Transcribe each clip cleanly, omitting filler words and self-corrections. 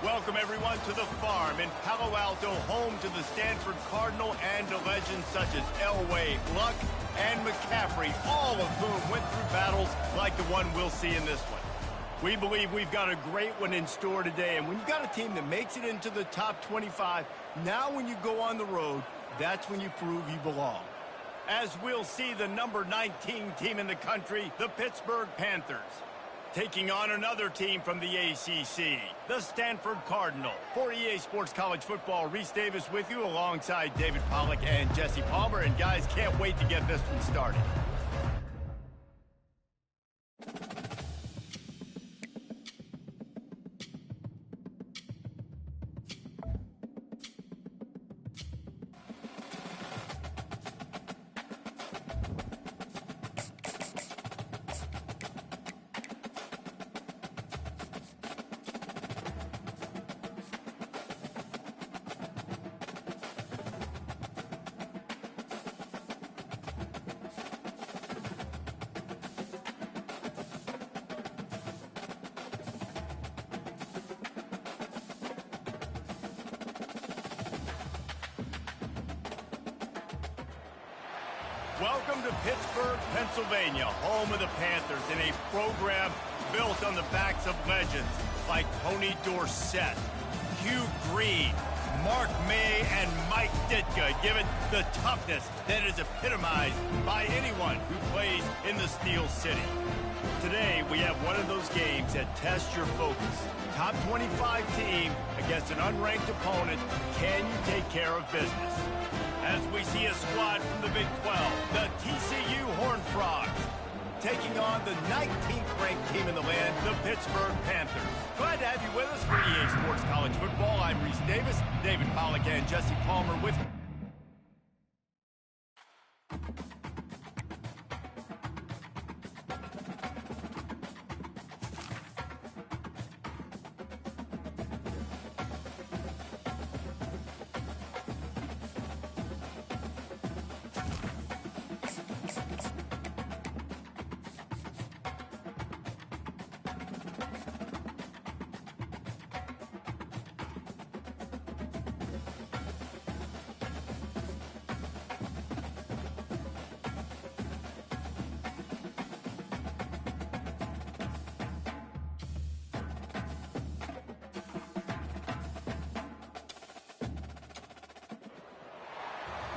Welcome, everyone, to the farm in Palo Alto, home to the Stanford Cardinal and to legends such as Elway, Luck, and McCaffrey, all of whom went through battles like the one we'll see in this one. We believe we've got a great one in store today, and when you've got a team that makes it into the top 25, now when you go on the road, that's when you prove you belong. As we'll see the number 19 team in the country, the Pittsburgh Panthers, taking on another team from the ACC, the Stanford Cardinal. For EA Sports College Football, Reese Davis with you alongside David Pollack and Jesse Palmer. And guys, can't wait to get this one started. Welcome to Pittsburgh, Pennsylvania, home of the Panthers, in a program built on the backs of legends like Tony Dorsett, Hugh Green, Mark May, and Mike Ditka, give it the toughness that is epitomized by anyone who plays in the Steel City. Today, we have one of those games that tests your focus. Top 25 team against an unranked opponent. Can you take care of business? As we see a squad from the Big 12, the TCU Horned Frogs, taking on the 19th ranked team in the land, the Pittsburgh Panthers. Glad to have you with us for EA Sports College Football. I'm Reese Davis, David Pollack and Jesse Palmer with me.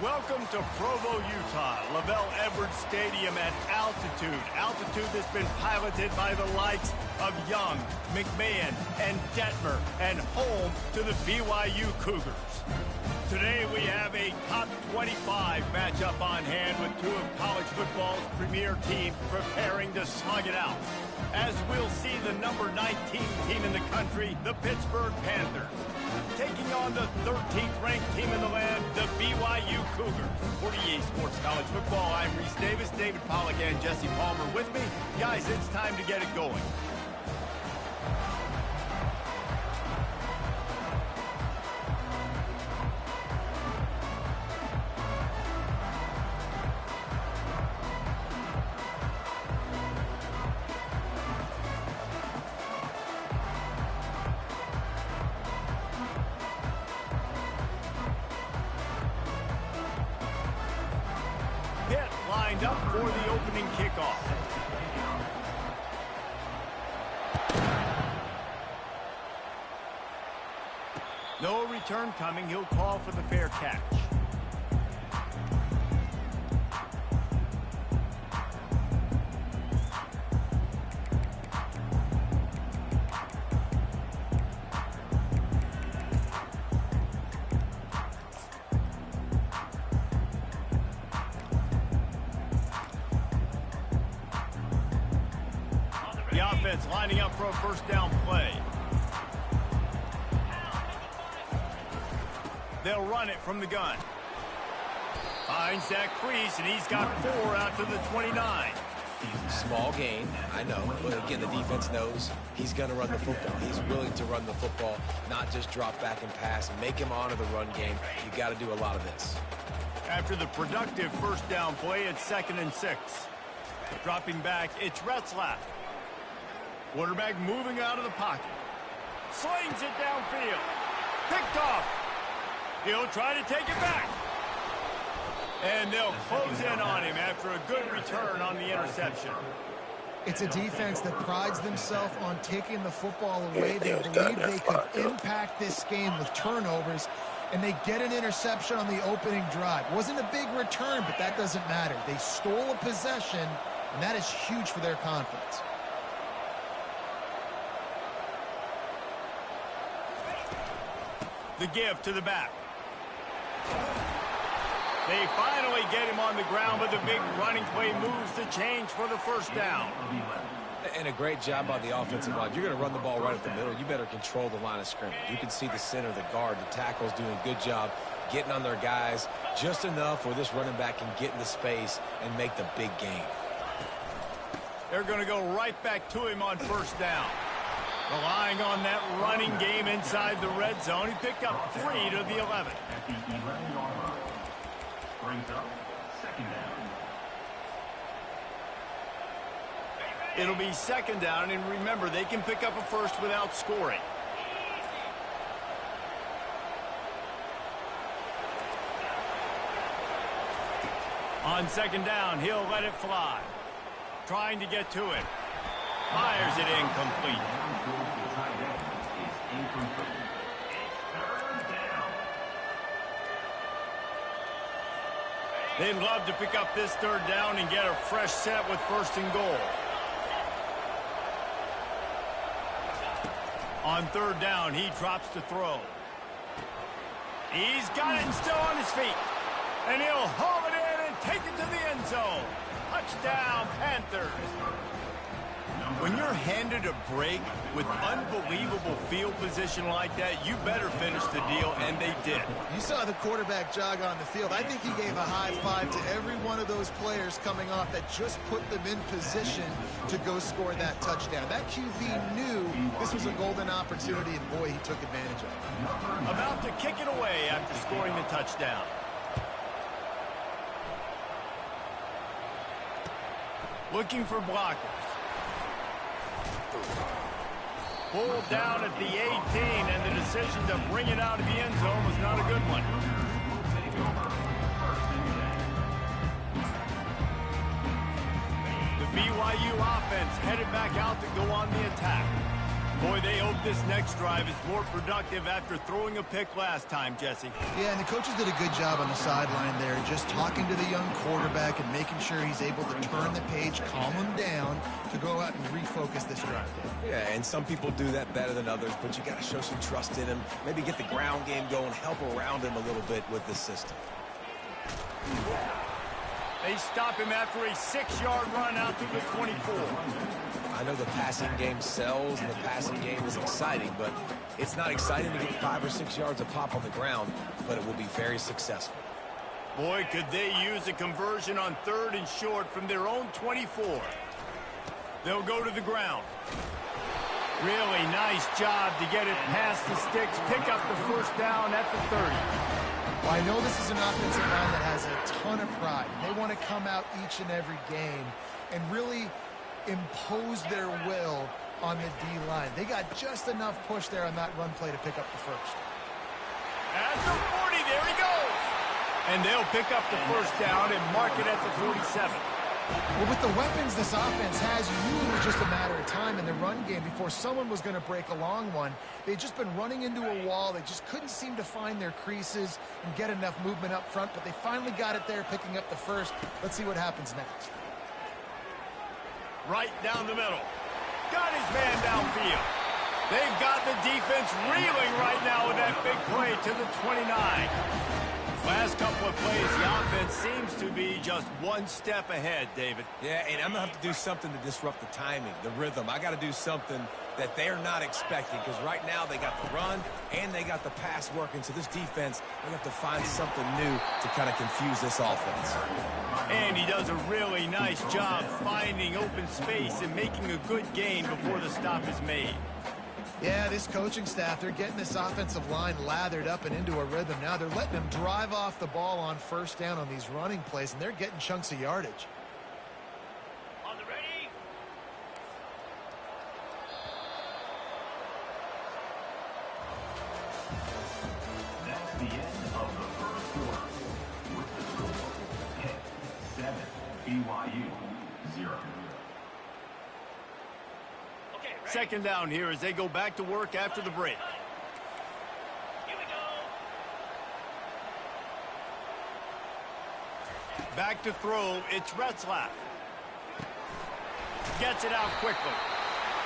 Welcome to Provo, Utah, Lavelle Edwards Stadium at altitude. Altitude that's been piloted by the likes of Young, McMahon, and Detmer, and home to the BYU Cougars. Today we have a top 25 matchup on hand with two of college football's premier teams preparing to slug it out. As we'll see the number 19 team in the country, the Pittsburgh Panthers, taking on the 13th ranked team in the land, the BYU Cougars. For EA Sports College Football, I'm Reese Davis, David Pollack and Jesse Palmer with me. Guys, it's time to get it going. Lined up for the opening kickoff. No return coming. He'll call for the fair catch. defense lining up for a first down play. They'll run it from the gun. Finds that crease, and he's got 4 out to the 29. Small gain, I know, but again, the defense knows he's going to run the football. He's willing to run the football, not just drop back and pass, and make him honor the run game. You got to do a lot of this. After the productive first down play, it's 2nd and 6. Dropping back, it's Retzlaff. Quarterback moving out of the pocket. Slings it downfield. Picked off. He'll try to take it back. And they'll close in on him after a good return on the interception. It's a defense that prides themselves on taking the football away. They believe they could impact this game with turnovers, and they get an interception on the opening drive. Wasn't a big return, but that doesn't matter. They stole a possession, and that is huge for their confidence. The give to the back. They finally get him on the ground, but the big running play moves the change for the first down. And a great job by the offensive line. You're going to run the ball right at the middle. You better control the line of scrimmage. You can see the center, the guard, the tackle's doing a good job getting on their guys just enough where this running back can get into space and make the big game. They're going to go right back to him on first down. Relying on that running game inside the red zone. He picked up 3 to the 11. Brings up 2nd down. It'll be 2nd down, and remember, they can pick up a first without scoring. On 2nd down, he'll let it fly. Trying to get to it. Fires it incomplete. They'd love to pick up this 3rd down and get a fresh set with 1st and goal. On 3rd down, he drops to throw. He's got it and still on his feet. And he'll haul it in and take it to the end zone. Touchdown, Panthers. When you're handed a break with unbelievable field position like that, you better finish the deal, and they did. You saw the quarterback jog on the field. I think he gave a high five to every one of those players coming off that just put them in position to go score that touchdown. That QB knew this was a golden opportunity, and boy, he took advantage of it. About to kick it away after scoring the touchdown. Looking for blockers. Pulled down at the 18, and the decision to bring it out of the end zone was not a good one. The BYU offense headed back out to go on the attack. Boy, they hope this next drive is more productive after throwing a pick last time, Jesse. Yeah, and the coaches did a good job on the sideline there, just talking to the young quarterback and making sure he's able to turn the page, calm him down to go out and refocus this drive. Yeah, and some people do that better than others, but you got to show some trust in him, maybe get the ground game going, help around him a little bit with this system. They stop him after a 6-yard run out to the 24. I know the passing game sells and the passing game is exciting, but it's not exciting to get 5 or 6 yards a pop on the ground, but it will be very successful. Boy, could they use a conversion on 3rd and short from their own 24. They'll go to the ground. Really nice job to get it past the sticks, pick up the first down at the 30. Well, I know this is an offensive line that has a ton of pride. They want to come out each and every game and really impose their will on the D-line. They got just enough push there on that run play to pick up the first. At the 40, there he goes. And they'll pick up the first down and mark it at the 47. Well, with the weapons this offense has, you knew it was just a matter of time in the run game before someone was going to break a long one. They'd just been running into a wall. They just couldn't seem to find their creases and get enough movement up front, but they finally got it there, picking up the first. Let's see what happens next. Right down the middle. Got his man downfield. They've got the defense reeling right now with that big play to the 29. Last couple of plays, the offense offense seems to be just one step ahead, David. Yeah, and I'm going to have to do something to disrupt the timing, the rhythm. I got to do something that they're not expecting, because right now they got the run and they got the pass working. So this defense, they have to find something new to kind of confuse this offense. And he does a really nice job finding open space and making a good gain before the stop is made. Yeah, this coaching staff, they're getting this offensive line lathered up and into a rhythm. Now they're letting them drive off the ball on first down on these running plays, and they're getting chunks of yardage. On the ready. That's the end of the first quarter. With the score, Pitt 7, BYU 0. Okay, ready? Second down here as they go back to work after the break. Here we go. Back to throw, it's Retzlaff. Gets it out quickly.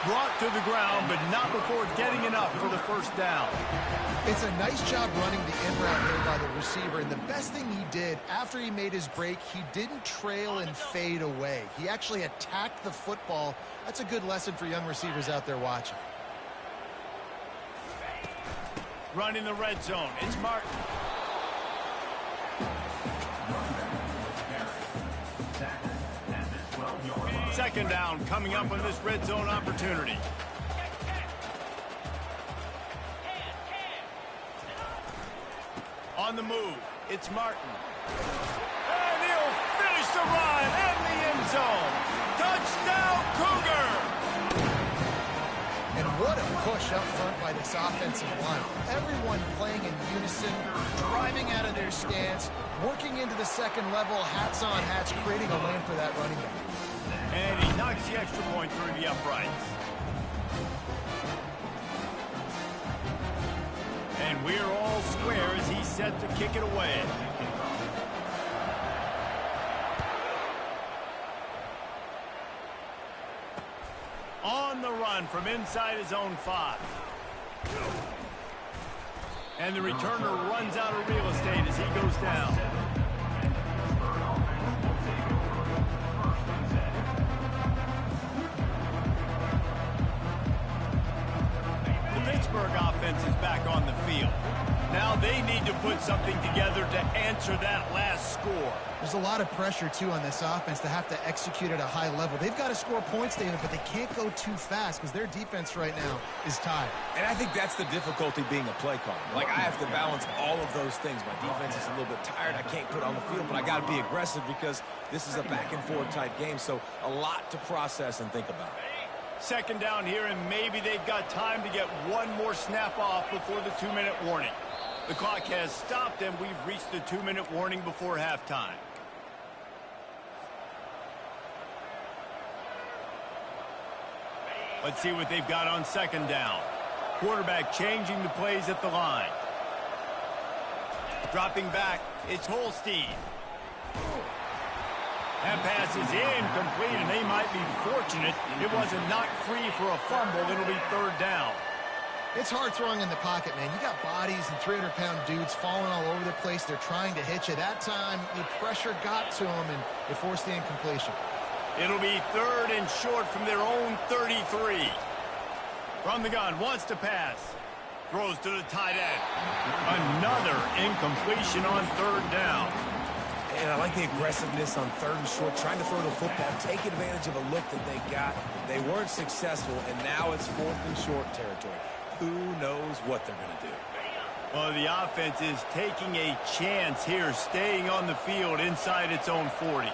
Brought to the ground, but not before getting enough for the first down. It's a nice job running the in route there by the receiver, and the best thing he did after he made his break, he didn't trail and fade away. He actually attacked the football. That's a good lesson for young receivers out there watching. Running the red zone, it's Martin. Second down coming up on this red zone opportunity. On the move, it's Martin. And he'll finish the run in the end zone. Touchdown, Cougar! And what a push up front by this offensive line. Everyone playing in unison, driving out of their stance, working into the second level, hats on hats, creating a lane for that running back. And he knocks the extra point through the uprights. And we're all square as he's set to kick it away. On the run from inside his own 5. And the returner runs out of real estate as he goes down. Pittsburgh offense is back on the field. Now they need to put something together to answer that last score. There's a lot of pressure, too, on this offense to have to execute at a high level. They've got to score points, David, but they can't go too fast because their defense right now is tired. And I think that's the difficulty being a play caller. Like, I have to balance all of those things. My defense is a little bit tired. I can't put on the field, but I got to be aggressive because this is a back-and-forth type game. So a lot to process and think about. Second down here, and maybe they've got time to get one more snap off before the 2-minute warning. The clock has stopped, and we've reached the 2-minute warning before halftime. Let's see what they've got on second down. Quarterback changing the plays at the line. Dropping back, it's Holstein. That pass is incomplete, and they might be fortunate it wasn't knocked free for a fumble. It'll be third down. It's hard throwing in the pocket, man. You got bodies and 300-pound dudes falling all over the place. They're trying to hit you. That time, the pressure got to them, and it forced the incompletion. It'll be third and short from their own 33. From the gun, wants to pass. Throws to the tight end. Another incompletion on third down. And I like the aggressiveness on third and short, trying to throw the football, take advantage of a look that they got. They weren't successful, and now it's fourth and short territory. Who knows what they're going to do? Well, the offense is taking a chance here, staying on the field inside its own 40.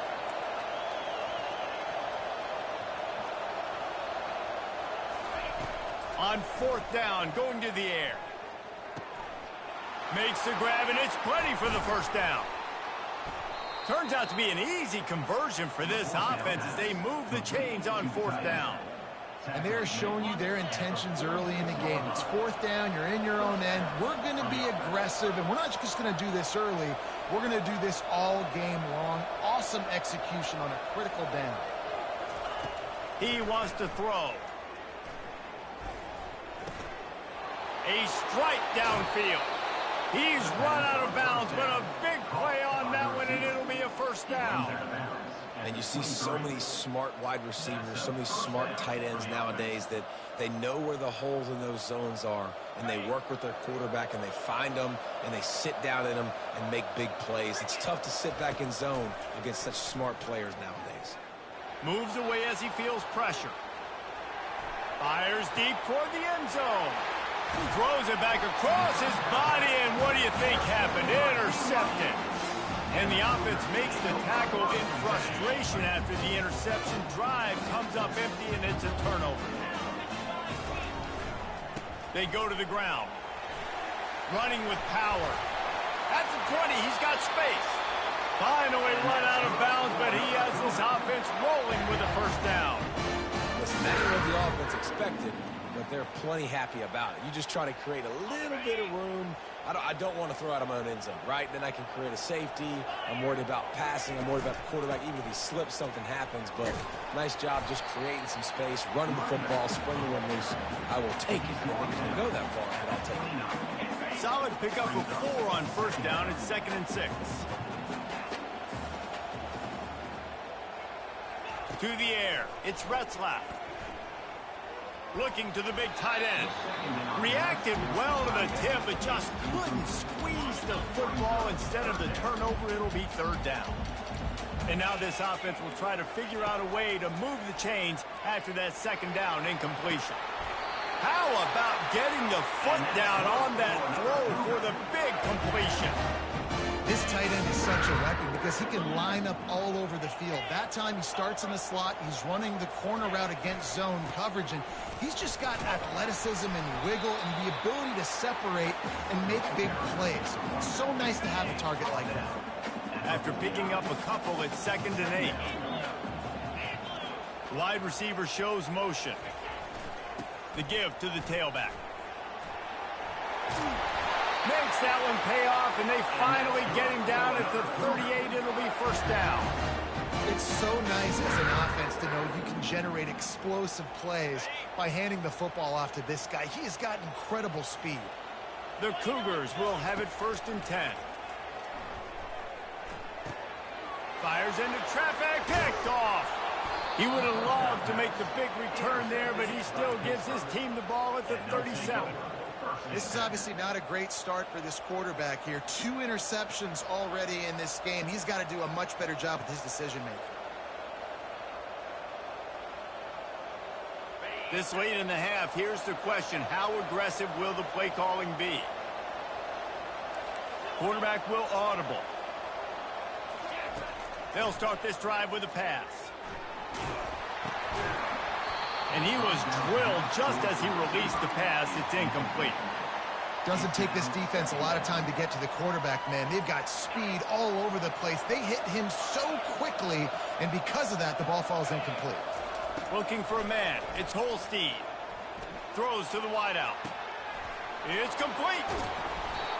On fourth down, going to the air. Makes the grab, and it's plenty for the first down. Turns out to be an easy conversion for this offense as they move the chains on fourth down. And they're showing you their intentions early in the game. It's fourth down, you're in your own end. We're going to be aggressive, and we're not just going to do this early. We're going to do this all game long. Awesome execution on a critical down. He wants to throw. A strike downfield. He's run out of bounds, but a big play on that one, and it'll be first down. And you see so many smart wide receivers, so many smart tight ends nowadays that they know where the holes in those zones are, and they work with their quarterback, and they find them, and they sit down in them and make big plays. It's tough to sit back in zone against such smart players nowadays. Moves away as he feels pressure. Fires deep toward the end zone. Throws it back across his body, and what do you think happened? Intercepted. And the offense makes the tackle in frustration after the interception. Drive comes up empty, and it's a turnover. They go to the ground. Running with power. At the 20, he's got space. Finally run out of bounds, but he has this offense rolling with a first down. Listen, that ain't what the offense expected, but they're plenty happy about it. You just try to create a little bit of room. I don't want to throw out of my own end zone, right? Then I can create a safety. I'm worried about passing. I'm worried about the quarterback. Even if he slips, something happens. But nice job just creating some space, running the football, springing one loose. I will take it. I don't think it's going to go that far, but I'll take it. Solid pickup of 4 on first down. It's 2nd and 6. To the air. It's Retzlaff. Looking to the big tight end. Reacted well to the tip, but just couldn't squeeze the football. Instead of the turnover, it'll be 3rd down. And now this offense will try to figure out a way to move the chains after that 2nd down incompletion. How about getting the foot down on that throw for the big completion? This tight end is such a weapon because he can line up all over the field. That time he starts in the slot. He's running the corner route against zone coverage, and he's just got athleticism and wiggle and the ability to separate and make big plays. It's so nice to have a target like that. After picking up a couple, it's 2nd and 8. Wide receiver shows motion. The give to the tailback. Makes that one pay off, and they finally get him down at the 38. It'll be 1st down. It's so nice as an offense to know you can generate explosive plays by handing the football off to this guy. He has got incredible speed. The Cougars will have it 1st and 10. Fires into traffic, picked off. He would have loved to make the big return there, but he still gives his team the ball at the 37. This is obviously not a great start for this quarterback here. 2 interceptions already in this game. He's got to do a much better job with his decision-making. This late in the half, here's the question. How aggressive will the play calling be? Quarterback will audible. They'll start this drive with a pass. And he was drilled just as he released the pass. It's incomplete. Doesn't take this defense a lot of time to get to the quarterback, man. They've got speed all over the place. They hit him so quickly, and because of that, the ball falls incomplete. Looking for a man. It's Holstein. Throws to the wideout. It's complete.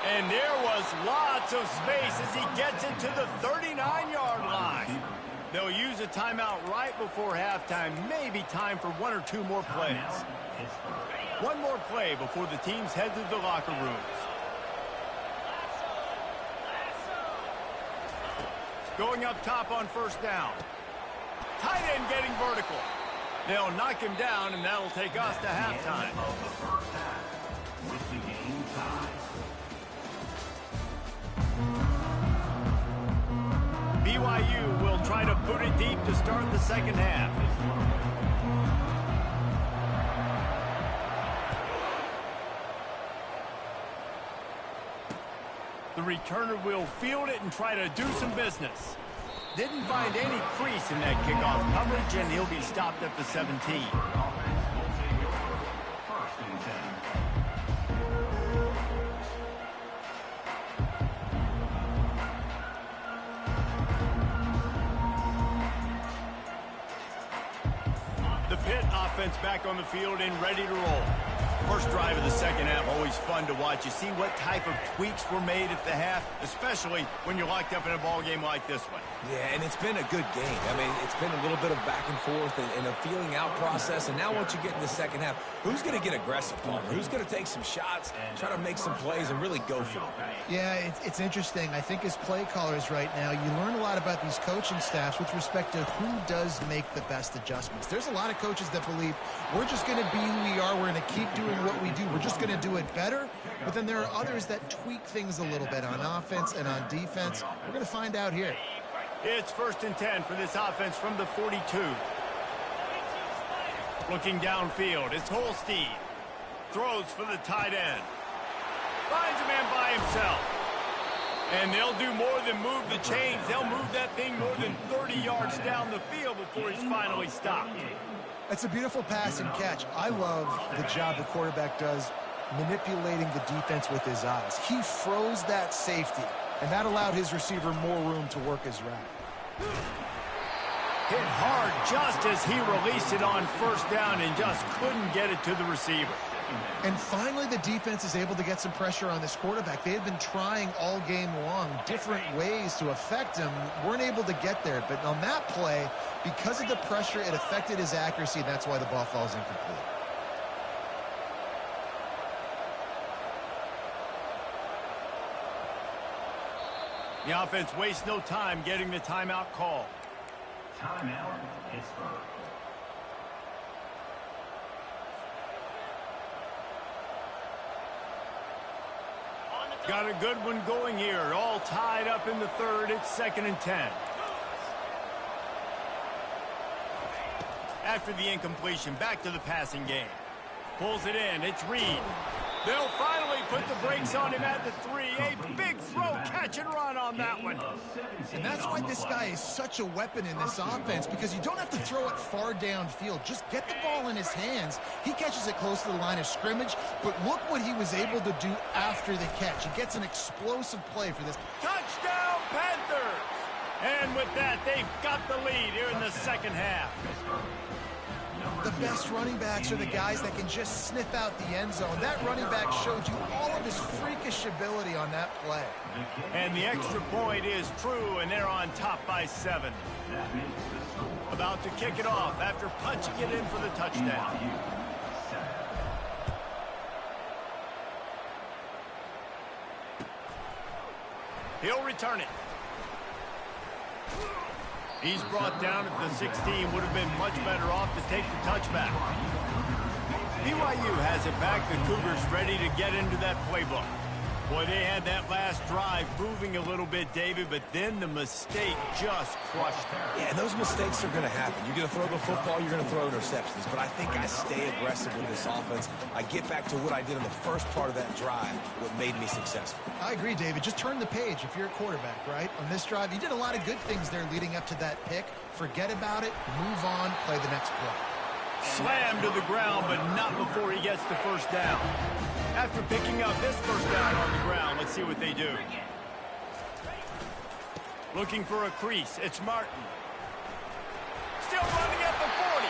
And there was lots of space as he gets it to the 39-yard line. They'll use a timeout right before halftime. Maybe time for 1 or 2 more plays. One more play before the teams head to the locker rooms. Going up top on 1st down. Tight end getting vertical. They'll knock him down, and that'll take us to halftime. With the game tied. BYU will try to put it deep to start the 2nd half. The returner will field it and try to do some business. Didn't find any crease in that kickoff coverage, and he'll be stopped at the 17. Offense will take over 1st and 10. The Pitt offense back on the field and ready to roll. First drive of the second half, always fun to watch. You see what type of tweaks were made at the half, especially when you're locked up in a ball game like this one. Yeah, and it's been a good game. I mean, it's been a little bit of back and forth and a feeling out process. And now once you get in the second half, who's going to get aggressive, Palmer? Who's going to take some shots, try to make some plays, and really go for it? Yeah, it's interesting. I think as play callers right now, you learn a lot about these coaching staffs with respect to who does make the best adjustments. There's a lot of coaches that believe we're just going to be who we are. We're going to keep doing what we do. We're just going to do it better. But then there are others that tweak things a little bit on offense and on defense. We're going to find out here. It's 1st and 10 for this offense from the 42. Looking downfield, it's Holstein. Throws for the tight end. Finds a man by himself. And they'll do more than move the chains. They'll move that thing more than 30 yards down the field before he's finally stopped. It's a beautiful pass and catch. I love the job the quarterback does manipulating the defense with his eyes. He froze that safety, and that allowed his receiver more room to work his route. Hit hard just as he released it on first down and just couldn't get it to the receiver. And finally, the defense is able to get some pressure on this quarterback. They had been trying all game long different ways to affect him. Weren't able to get there. But on that play, because of the pressure, it affected his accuracy. And that's why the ball falls incomplete. The offense wastes no time getting the timeout call. Timeout, Pittsburgh. Got a good one going here. All tied up in the third. It's 2nd and 10. After the incompletion, back to the passing game. Pulls it in. It's Reed. They'll finally put the brakes on him at the 3. A big throw, catch and run on that one. And that's why this guy is such a weapon in this offense, because you don't have to throw it far downfield. Just get the ball in his hands. He catches it close to the line of scrimmage, but look what he was able to do after the catch. He gets an explosive play for this. Touchdown, Panthers! And with that, they've got the lead here in the second half. The best running backs are the guys that can just sniff out the end zone. That running back showed you all of his freakish ability on that play. And the extra point is true, and they're on top by 7. About to kick it off after punching it in for the touchdown. He'll return it. He's brought down at the 16. Would have been much better off to take the touchback. BYU has it back. The Cougars ready to get into that playbook. Boy, they had that last drive moving a little bit, David, but then the mistake just crushed them. Yeah, and those mistakes are going to happen. You're going to throw the football, you're going to throw interceptions. But I think I stay aggressive with this offense. I get back to what I did in the first part of that drive, what made me successful. I agree, David. Just turn the page if you're a quarterback, right? On this drive, you did a lot of good things there leading up to that pick. Forget about it, move on, play the next play. Slammed to the ground, but not before he gets the first down. After picking up this first down on the ground, let's see what they do. Looking for a crease. It's Martin. Still running at the 40.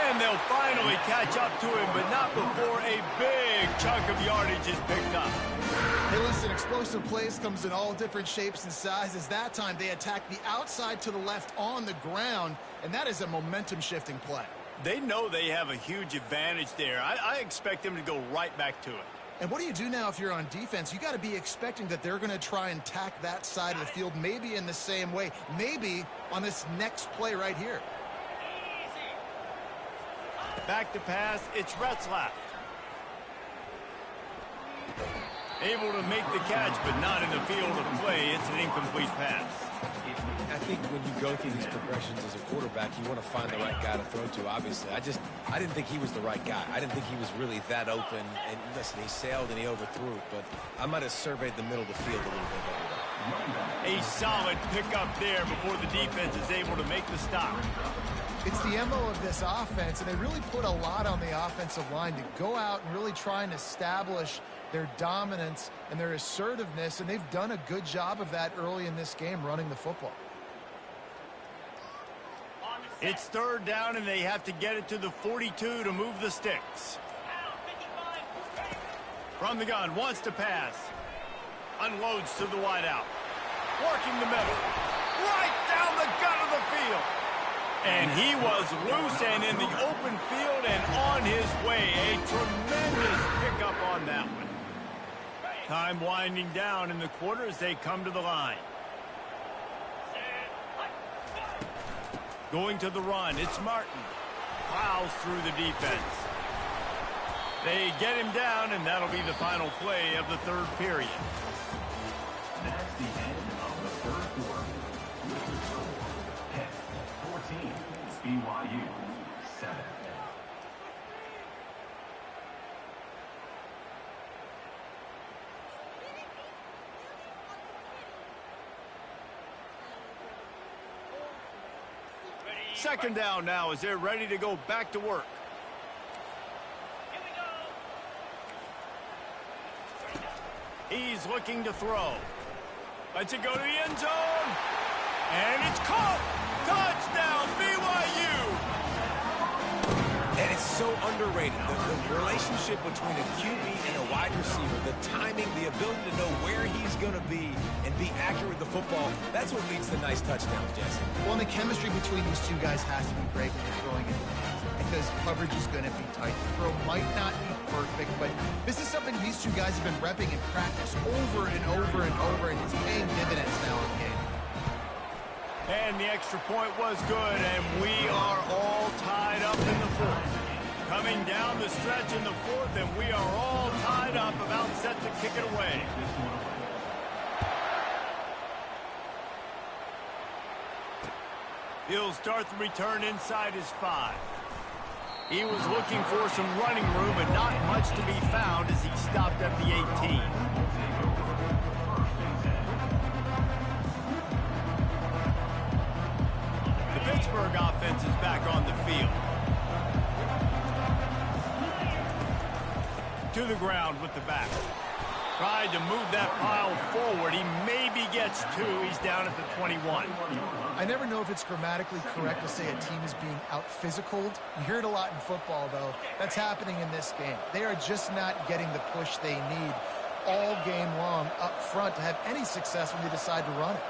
And they'll finally catch up to him, but not before a big chunk of yardage is picked up. Hey, listen, explosive plays comes in all different shapes and sizes. That time they attack the outside to the left on the ground, and that is a momentum-shifting play. They know they have a huge advantage there. I expect them to go right back to it. And what do you do now if you're on defense? You got to be expecting that they're going to try and tack that side of the field, maybe in the same way, maybe on this next play right here. Back to pass, it's Retzlaff. Able to make the catch, but not in the field of play. It's an incomplete pass. I think when you go through these progressions as a quarterback, you want to find the right guy to throw to, obviously. I didn't think he was the right guy. I didn't think he was really that open. And listen, he sailed and he overthrew it, but I might have surveyed the middle of the field a little bit better. A solid pickup there before the defense is able to make the stop. It's the MO of this offense, and they really put a lot on the offensive line to go out and really try and establish their dominance and their assertiveness, and they've done a good job of that early in this game, running the football. It's third down, and they have to get it to the 42 to move the sticks. From the gun, wants to pass. Unloads to the wideout. Working the middle. Right down the gut of the field. And he was loose and in the open field and on his way. A tremendous pickup on that one. Time winding down in the quarter as they come to the line. Going to the run, it's Martin. Plows through the defense. They get him down, and that'll be the final play of the third period. That's the end of the third quarter. With the score, Pitt 14, BYU 7. Second down now as they're ready to go back to work. Here we go. He's looking to throw. Lets it go to the end zone. And it's caught. Touchdown, BYU. And it's so underrated. The relationship between a QB and a wide receiver, the timing, the ability to know where he's going to be and be accurate with the football, that's what leads to nice touchdowns, Jesse. Well, and the chemistry between these two guys has to be great when they're throwing it because coverage is going to be tight. The throw might not be perfect, but this is something these two guys have been repping in practice over and over and over, and it's paying dividends now in the game. And the extra point was good, and we are all tied up in the fourth. Coming down the stretch in the fourth, and we are all tied up, about set to kick it away. He'll start the return inside his 5. He was looking for some running room, but not much to be found as he stopped at the 18. The Pittsburgh offense is back on the field. To the ground with the back. Tried to move that pile forward. He maybe gets 2. He's down at the 21. I never know if it's grammatically correct to say a team is being out-physicaled. You hear it a lot in football, though. That's happening in this game. They are just not getting the push they need all game long up front to have any success when they decide to run it.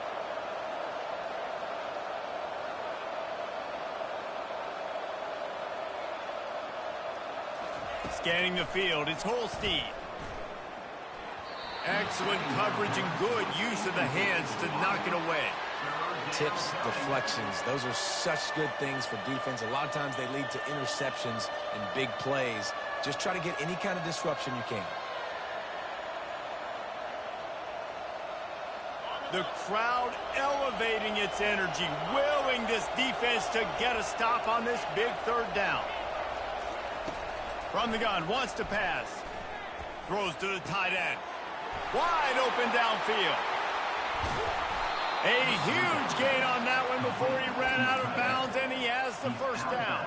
Scanning the field, it's Holstein. Excellent coverage and good use of the hands to knock it away. Tips, deflections, those are such good things for defense. A lot of times they lead to interceptions and big plays. Just try to get any kind of disruption you can. The crowd elevating its energy, willing this defense to get a stop on this big third down. From the gun, wants to pass. Throws to the tight end. Wide open downfield. A huge gain on that one before he ran out of bounds, and he has the first down.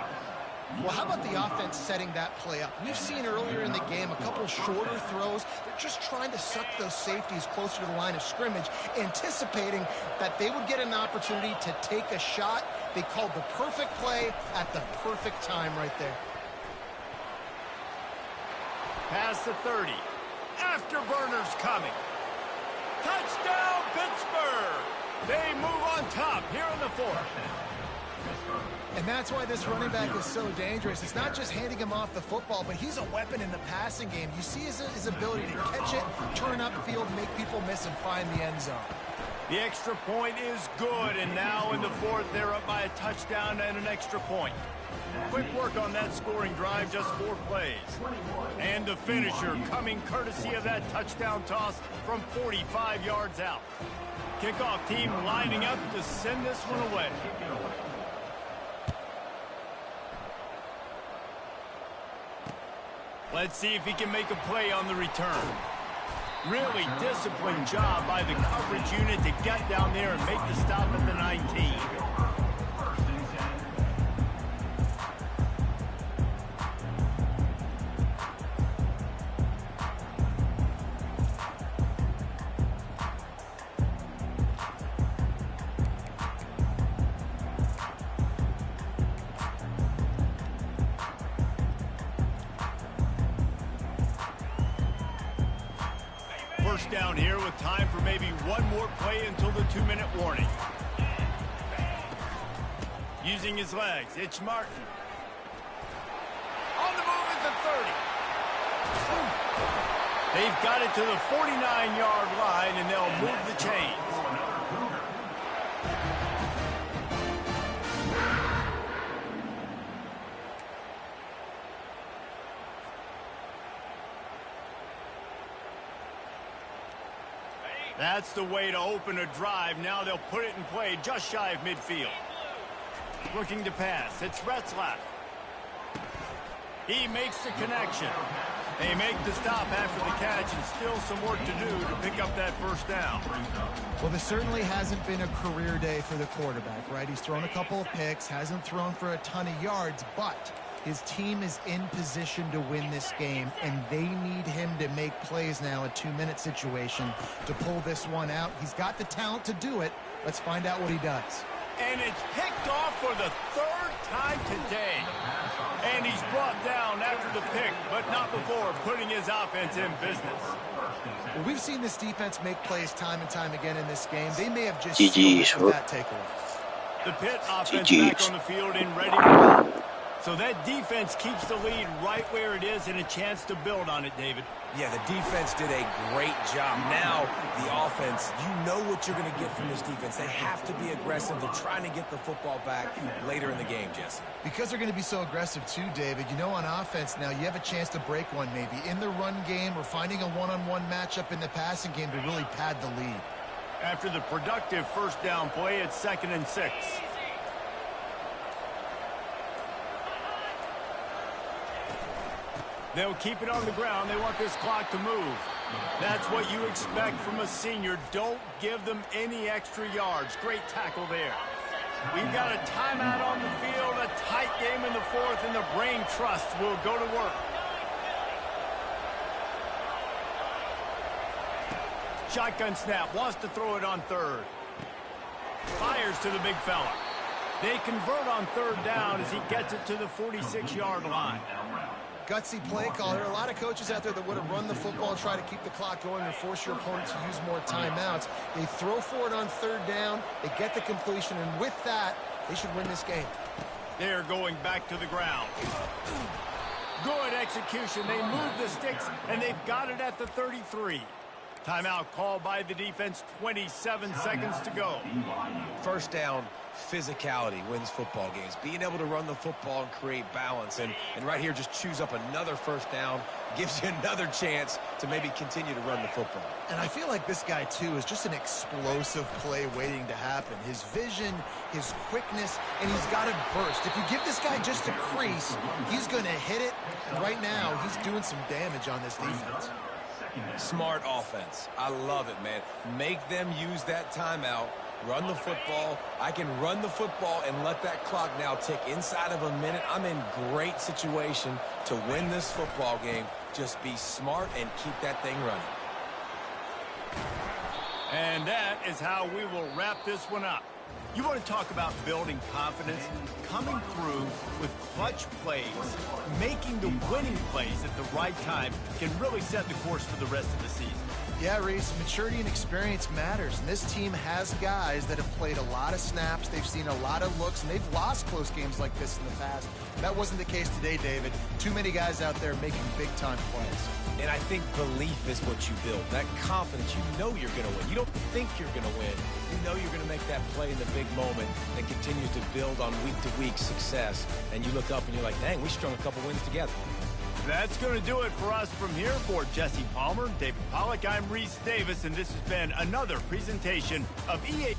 Well, how about the offense setting that play up? We've seen earlier in the game a couple shorter throws. They're just trying to suck those safeties closer to the line of scrimmage, anticipating that they would get an opportunity to take a shot. They called the perfect play at the perfect time right there. Past the 30. Afterburners coming. Touchdown, Pittsburgh! They move on top here in the fourth. And that's why this running back is so dangerous. It's not just handing him off the football, but he's a weapon in the passing game. You see his ability to catch it, turn upfield, make people miss, and find the end zone. The extra point is good, and now in the fourth, they're up by a touchdown and an extra point. Quick work on that scoring drive, just 4 plays. And the finisher coming courtesy of that touchdown toss from 45 yards out. Kickoff team lining up to send this one away. Let's see if he can make a play on the return. Really disciplined job by the coverage unit to get down there and make the stop at the 19. down here with time for maybe one more play until the 2-minute warning. Using his legs, it's Martin. On the move at the 30. They've got it to the 49-yard line, and they'll move the chains. That's the way to open a drive. Now they'll put it in play just shy of midfield. Looking to pass. It's Retzlaff. He makes the connection. They make the stop after the catch, and still some work to do to pick up that first down. Well, this certainly hasn't been a career day for the quarterback, right? He's thrown a couple of picks, hasn't thrown for a ton of yards, but his team is in position to win this game, and they need him to make plays now, a 2-minute situation, to pull this one out. He's got the talent to do it. Let's find out what he does. And it's picked off for the 3rd time today. And he's brought down after the pick, but not before putting his offense in business. Well, we've seen this defense make plays time and time again in this game. They may have just GG's. sealed it with that takeaway. The Pitt offense GG's. back on the field and ready to go. So that defense keeps the lead right where it is and a chance to build on it, David. Yeah, the defense did a great job. Now, the offense, you know what you're going to get from this defense. They have to be aggressive. They're trying to get the football back later in the game, Jesse. Because they're going to be so aggressive too, David, you know, on offense now, you have a chance to break one maybe in the run game or finding a one-on-one matchup in the passing game to really pad the lead. After the productive first down play, it's 2nd and 6. They'll keep it on the ground. They want this clock to move. That's what you expect from a senior. Don't give them any extra yards. Great tackle there. We've got a timeout on the field, a tight game in the 4th, and the brain trust will go to work. Shotgun snap, wants to throw it on 3rd. Fires to the big fella. They convert on 3rd down as he gets it to the 46-yard line. Gutsy play call. There are a lot of coaches out there that would have run the football, try to keep the clock going, and force your opponent to use more timeouts. They throw for it on 3rd down. They get the completion, and with that, they should win this game. They're going back to the ground. Good execution. They move the sticks, and they've got it at the 33. Timeout called by the defense, 27 seconds to go. First down, physicality wins football games. Being able to run the football and create balance. And right here, just choose up another first down, gives you another chance to maybe continue to run the football. And I feel like this guy, too, is just an explosive play waiting to happen. His vision, his quickness, and he's got a burst. If you give this guy just a crease, he's going to hit it. And right now, he's doing some damage on this defense. Smart offense. I love it, man. Make them use that timeout. Run the football. I can run the football and let that clock now tick inside of a minute. I'm in great situation to win this football game. Just be smart and keep that thing running. And that is how we will wrap this one up. You want to talk about building confidence? Coming through with clutch plays, making the winning plays at the right time can really set the course for the rest of the season. Yeah, Reese, maturity and experience matters, and this team has guys that have played a lot of snaps, they've seen a lot of looks, and they've lost close games like this in the past. That wasn't the case today, David. Too many guys out there making big-time plays. And I think belief is what you build. That confidence, you know you're going to win. You don't think you're going to win. You know you're going to make that play in the big moment that continues to build on week-to-week success. And you look up and you're like, dang, we strung a couple wins together. That's going to do it for us from here. For Jesse Palmer, David Pollack, I'm Reese Davis, and this has been another presentation of EA.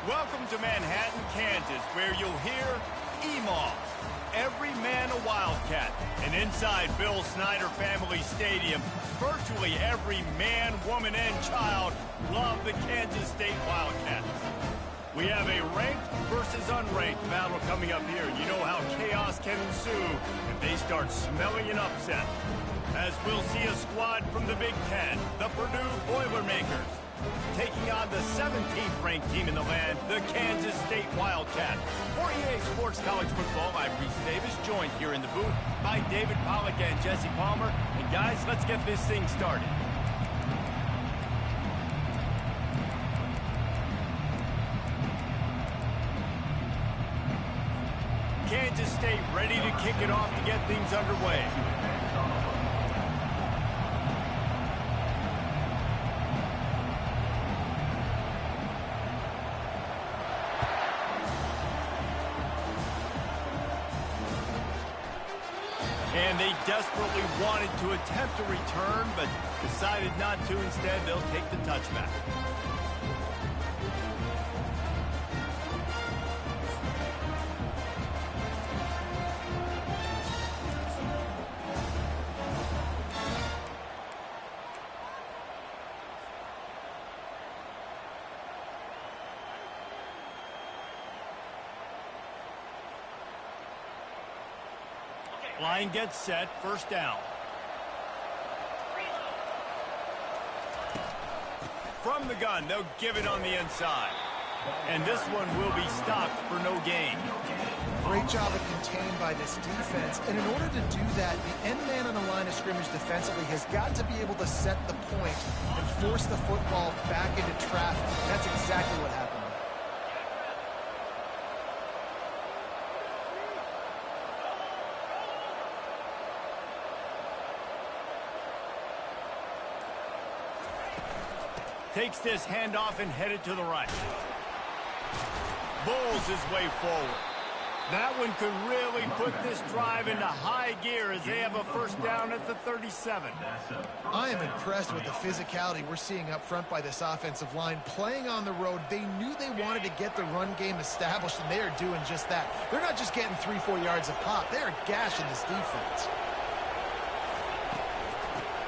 Welcome to Manhattan, Kansas, where you'll hear EMAW, every man a Wildcat. And inside Bill Snyder Family Stadium, virtually every man, woman, and child love the Kansas State Wildcats. We have a ranked versus unranked battle coming up here. You know how chaos can ensue if they start smelling an upset. As we'll see a squad from the Big Ten, the Purdue Boilermakers, taking on the 17th ranked team in the land, the Kansas State Wildcats. For EA Sports College Football, I'm Reese Davis, joined here in the booth by David Pollack and Jesse Palmer. And guys, let's get this thing started. Kansas State ready to kick it off to get things underway. And they desperately wanted to attempt a return, but decided not to. Instead, they'll take the touchback. Line gets set, first down. From the gun, they'll give it on the inside. And this one will be stopped for no gain. Great job of contained by this defense. And in order to do that, the end man on the line of scrimmage defensively has got to be able to set the point and force the football back into traffic. That's exactly what happened. Takes this handoff and headed to the right. Bowls his way forward. That one could really put this drive into high gear as they have a first down at the 37. I am impressed with the physicality we're seeing up front by this offensive line. Playing on the road, they knew they wanted to get the run game established, and they are doing just that. They're not just getting 3-4 yards a pop. They are gashing this defense.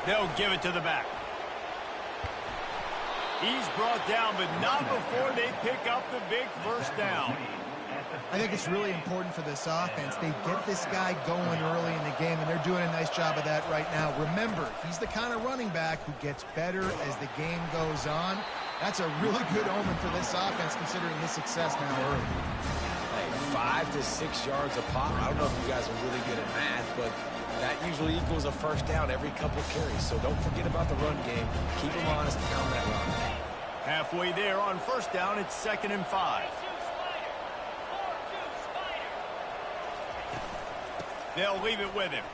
They'll give it to the back. He's brought down, but not before they pick up the big first down. I think it's really important for this offense. They get this guy going early in the game, and they're doing a nice job of that right now. Remember, he's the kind of running back who gets better as the game goes on. That's a really good omen for this offense, considering his success now early. Hey, 5 to 6 yards a pop. I don't know if you guys are really good at math, but that usually equals a first down every couple carries. So don't forget about the run game. Keep them honest on that run. Halfway there on first down, it's 2nd and 5. They'll leave it with him.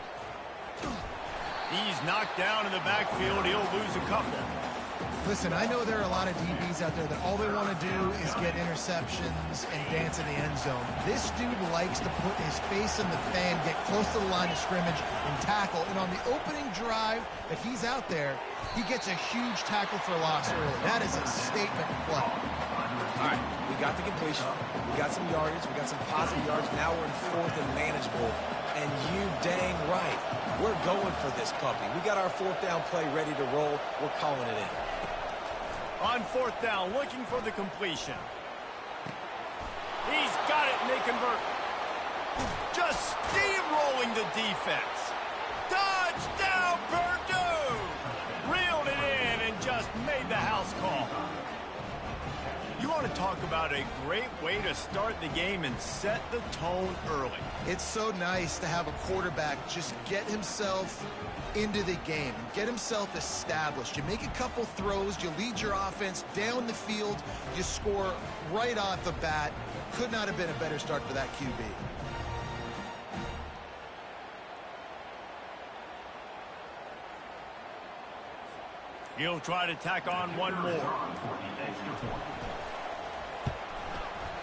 He's knocked down in the backfield. He'll lose a couple. Listen, I know there are a lot of DBs out there that all they want to do is get interceptions and dance in the end zone. This dude likes to put his face in the fan, get close to the line of scrimmage, and tackle. And on the opening drive that he's out there, he gets a huge tackle for loss early. That is a statement play. All right, we got the completion. We got some yardage. We got some positive yards. Now we're in 4th and manageable. And you dang right, we're going for this puppy. We got our 4th down play ready to roll. We're calling it in. On 4th down, looking for the completion. He's got it, and they convert. Just steamrolling the defense. Touchdown, Purdue! Reeled it in and just made the house call. You want to talk about a great way to start the game and set the tone early. It's so nice to have a quarterback just get himself into the game, get himself established. You make a couple throws, you lead your offense down the field, you score right off the bat. Could not have been a better start for that QB. He'll try to tack on one more.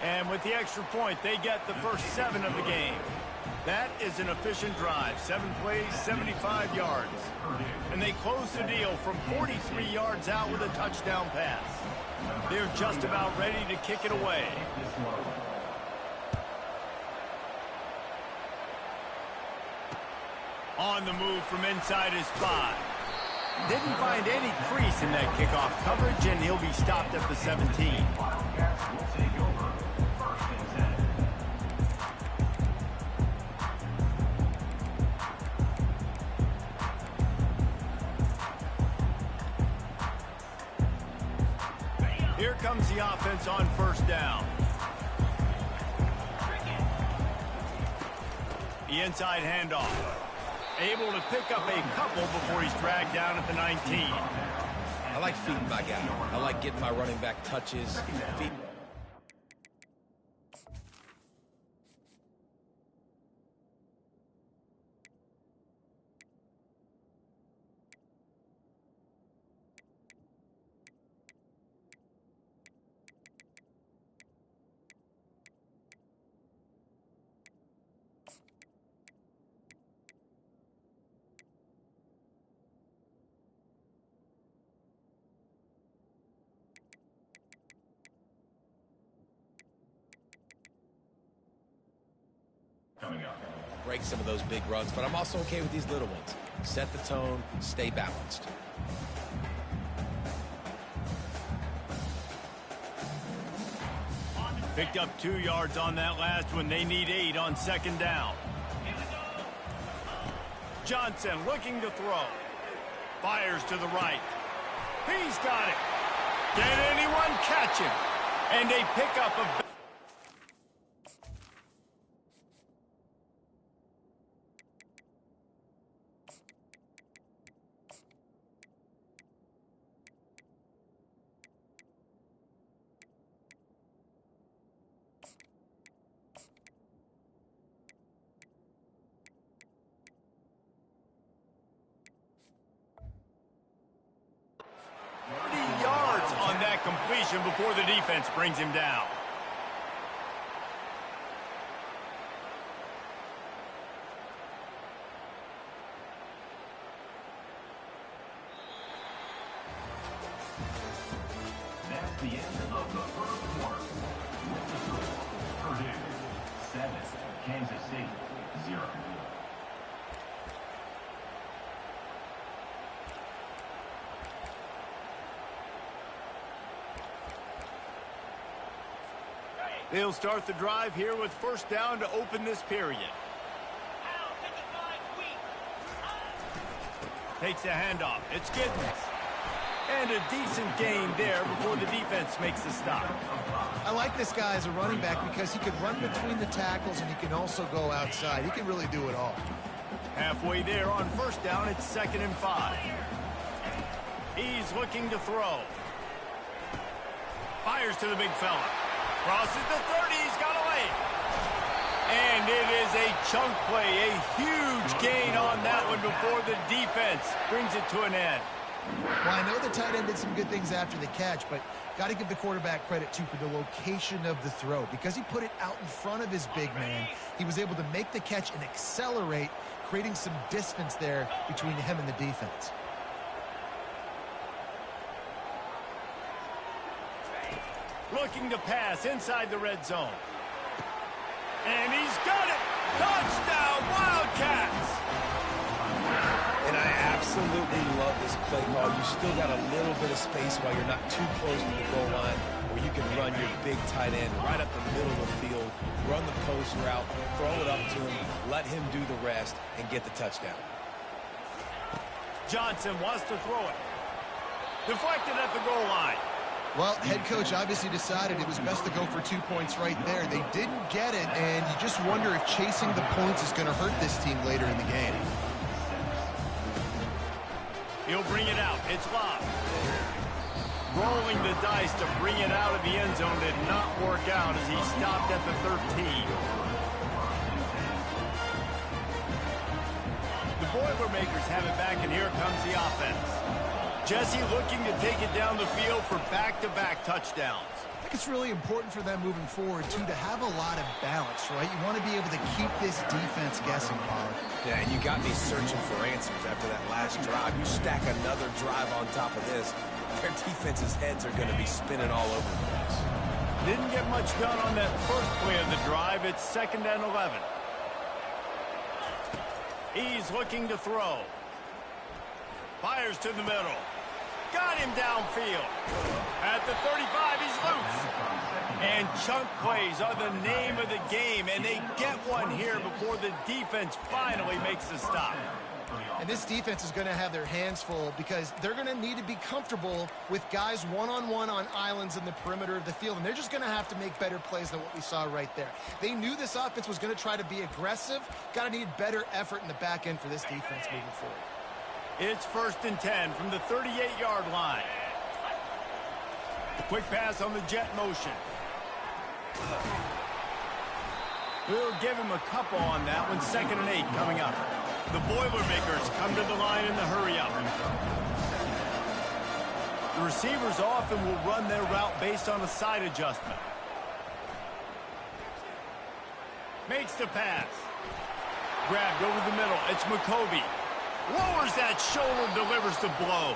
And with the extra point, they get the first 7 of the game. That is an efficient drive. 7 plays, 75 yards. And they close the deal from 43 yards out with a touchdown pass. They're just about ready to kick it away. On the move from inside his 5. Didn't find any crease in that kickoff coverage, and he'll be stopped at the 17. Here comes the offense on first down. The inside handoff. Able to pick up a couple before he's dragged down at the 19. I like feeding my guy. I like getting my running back touches. Break some of those big runs, but I'm also okay with these little ones. Set the tone, stay balanced. Picked up 2 yards on that last one. They need 8 on second down. Johnson looking to throw. Fires to the right. He's got it. Can anyone catch him? And they pick up a... completion before the defense brings him down. That's the end of the first quarter. With the score, Purdue 7, Kansas City 0. They'll start the drive here with first down to open this period. Takes the handoff. It's Giddens. And a decent gain there before the defense makes the stop. I like this guy as a running back because he can run between the tackles and he can also go outside. He can really do it all. Halfway there on first down, it's 2nd and 5. He's looking to throw. Fires to the big fella. Crosses the 30, he's got away. And it is a chunk play, a huge gain on that one before the defense brings it to an end. Well, I know the tight end did some good things after the catch, but got to give the quarterback credit, too, for the location of the throw. Because he put it out in front of his big man, he was able to make the catch and accelerate, creating some distance there between him and the defense. Looking to pass inside the red zone. And he's got it! Touchdown, Wildcats! And I absolutely love this play call. You still got a little bit of space while you're not too close to the goal line, where you can run your big tight end right up the middle of the field, run the post route, throw it up to him, let him do the rest, and get the touchdown. Johnson wants to throw it. Deflected at the goal line. Well, head coach obviously decided it was best to go for 2 points right there. They didn't get it, and you just wonder if chasing the points is going to hurt this team later in the game. He'll bring it out. It's locked. Rolling the dice to bring it out of the end zone did not work out as he stopped at the 13. The Boilermakers have it back, and here comes the offense. Jesse looking to take it down the field for back-to-back touchdowns. think it's really important for them moving forward, too, to have a lot of balance, right? You want to be able to keep this defense guessing, Pollard. Yeah, and you got me searching for answers after that last drive. You stack another drive on top of this, their defense's heads are going to be spinning all over the place. Didn't get much done on that first play of the drive. It's 2nd and 11. He's looking to throw. Fires to the middle. Got him downfield. At the 35, he's loose. And chunk plays are the name of the game, and they get one here before the defense finally makes the stop. And this defense is going to have their hands full because they're going to need to be comfortable with guys one-on-one on islands in the perimeter of the field, and they're just going to have to make better plays than what we saw right there. They knew this offense was going to try to be aggressive. Got to need better effort in the back end for this defense moving forward. It's 1st and 10 from the 38-yard line. Quick pass on the jet motion. We'll give him a couple on that one. 2nd and 8 coming up. The Boilermakers come to the line in the hurry-up. The receivers often will run their route based on a side adjustment. Makes the pass. Grabbed over the middle. It's McCoby. Lowers that shoulder, delivers the blow.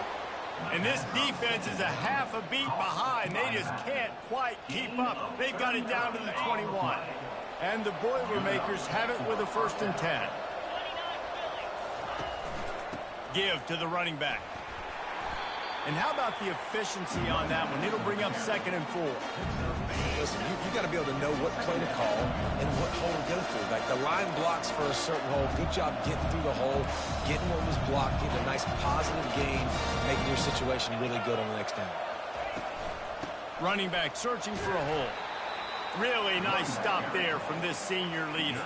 And this defense is a half a beat behind. They just can't quite keep up. They've got it down to the 21. And the Boilermakers have it with a 1st and 10. Give to the running back. And how about the efficiency on that one? It'll bring up 2nd and 4. Listen, you got to be able to know what play to call and what hole to go through. Like the line blocks for a certain hole. Good job getting through the hole, getting what was blocked, getting a nice positive gain, making your situation really good on the next down. Running back searching for a hole. Really nice stop there from this senior leader.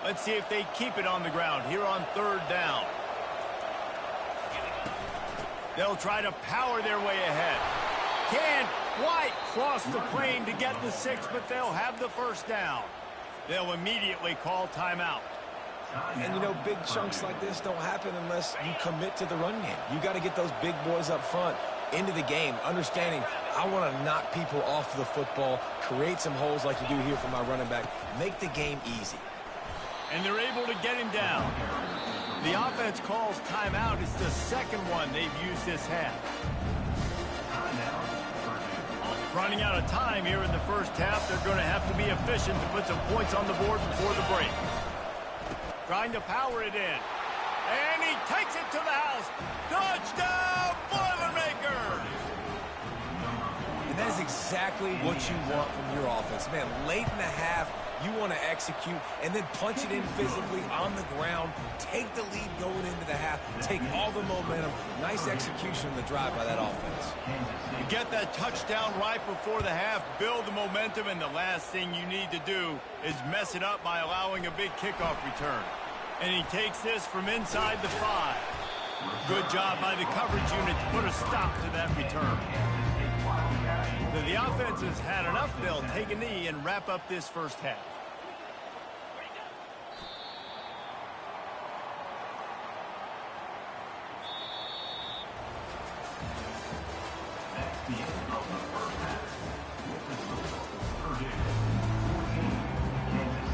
Let's see if they keep it on the ground here on 3rd down. They'll try to power their way ahead. Can't quite cross the plane to get the 6, but they'll have the 1st down. They'll immediately call timeout. And, you know, big chunks like this don't happen unless you commit to the run game. You got to get those big boys up front into the game, understanding I want to knock people off the football, create some holes like you do here for my running back, make the game easy. And they're able to get him down. The offense calls timeout. It's the 2nd one they've used this half. Running out of time here in the 1st half. They're going to have to be efficient to put some points on the board before the break. Trying to power it in. And he takes it to the house. Touchdown, Boilermakers! And that is exactly what you want from your offense. Man, late in the half, you want to execute and then punch it in physically on the ground, take the lead going into the half, take all the momentum. Nice execution in the drive by that offense. You get that touchdown right before the half, build the momentum, and the last thing you need to do is mess it up by allowing a big kickoff return. And he takes this from inside the 5. Good job by the coverage unit to put a stop to that return. So the offense has had enough. They'll take a knee and wrap up this 1st half.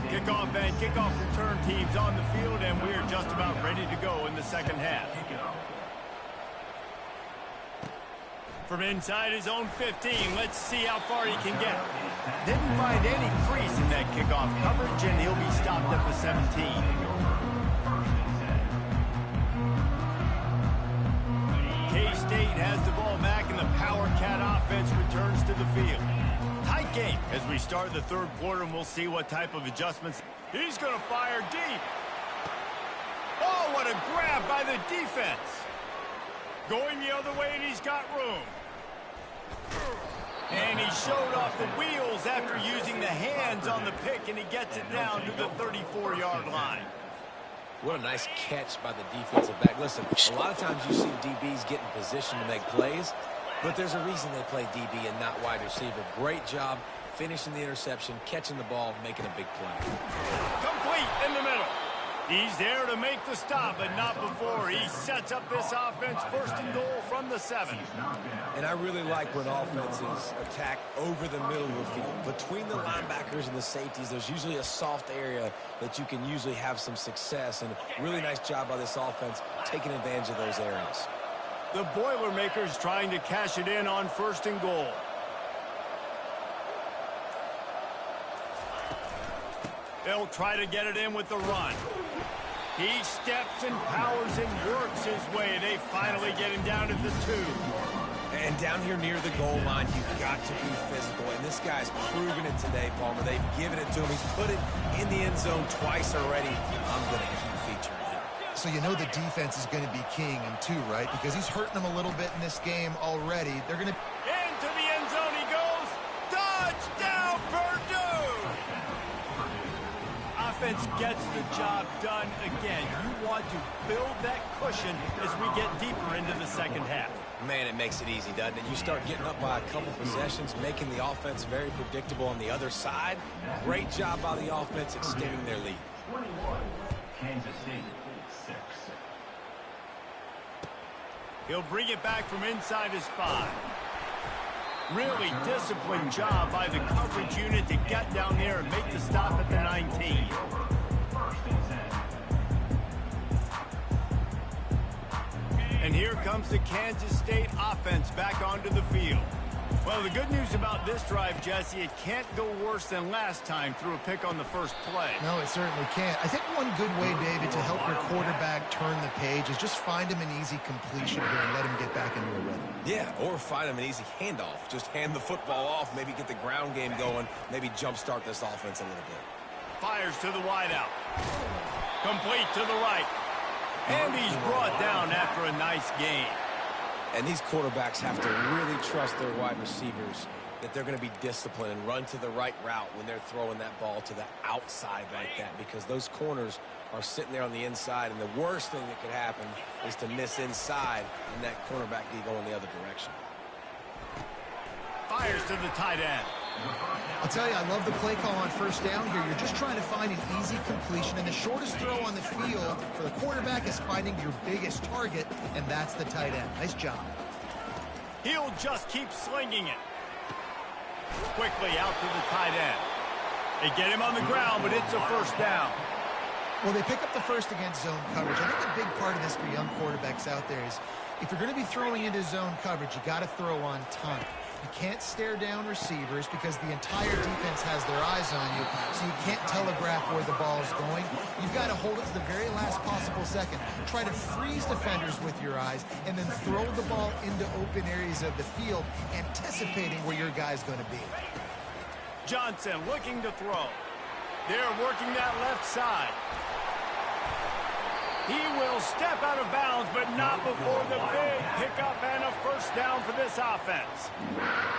Kickoff and kickoff return teams on the field, and we're just about ready to go in the 2nd half. From inside his own 15, let's see how far he can get. Didn't find any crease in that kickoff coverage, and he'll be stopped at the 17. K-State has the ball back, and the Power Cat offense returns to the field. Tight game as we start the 3rd quarter, and we'll see what type of adjustments. He's going to fire deep. Oh, what a grab by the defense. Going the other way, and he's got room. And he showed off the wheels after using the hands on the pick, and he gets it down to the 34-yard line. What a nice catch by the defensive back. Listen, a lot of times you see DBs get in position to make plays. But there's a reason they play DB and not wide receiver. Great job finishing the interception, catching the ball, making a big play. Complete in the middle. He's there to make the stop, but not before he sets up this offense first and goal from the 7. And I really like when offenses attack over the middle of the field. Between the linebackers and the safeties, there's usually a soft area that you can usually have some success. And really nice job by this offense taking advantage of those areas. The Boilermakers trying to cash it in on first and goal. They'll try to get it in with the run. He steps and powers and works his way. They finally get him down at the 2. And down here near the goal line, you've got to be physical. And this guy's proven it today, Palmer. They've given it to him. He's put it in the end zone twice already. I'm going to keep featuring him. So you know the defense is going to be keying him too, right? Because he's hurting them a little bit in this game already. They're going to... Into the end zone he goes. Touchdown, Purdue! Offense gets the job done again. You want to build that cushion as we get deeper into the second half. Man, it makes it easy, doesn't it? You start getting up by a couple possessions, making the offense very predictable on the other side. Great job by the offense extending their lead. 21, Kansas State, 6. He'll bring it back from inside his 5. Really disciplined job by the coverage unit to get down there and make the stop at the 19. And here comes the Kansas State offense back onto the field. Well, the good news about this drive, Jesse, it can't go worse than last time through a pick on the first play. No, it certainly can't. I think one good way, David, to help your quarterback turn the page is just find him an easy completion here and let him get back into a rhythm. Yeah, or find him an easy handoff. Just hand the football off, maybe get the ground game going, maybe jumpstart this offense a little bit. Fires to the wideout. Complete to the right. And he's brought down after a nice gain. And these quarterbacks have to really trust their wide receivers that they're going to be disciplined and run to the right route when they're throwing that ball to the outside like that, because those corners are sitting there on the inside, and the worst thing that could happen is to miss inside and that cornerback be going the other direction. Fires to the tight end. I'll tell you, I love the play call on first down here. You're just trying to find an easy completion, and the shortest throw on the field for the quarterback is finding your biggest target, and that's the tight end. Nice job. He'll just keep slinging it. Quickly out to the tight end. They get him on the ground, but it's a first down. Well, they pick up the first against zone coverage. I think a big part of this for young quarterbacks out there is if you're going to be throwing into zone coverage, you got to throw on time. You can't stare down receivers because the entire defense has their eyes on you, so you can't telegraph where the ball is going. You've got to hold it to the very last possible second. Try to freeze defenders with your eyes, and then throw the ball into open areas of the field, anticipating where your guy's going to be. Johnson looking to throw. They're working that left side. He will step out of bounds, but not before the big pickup and a first down for this offense.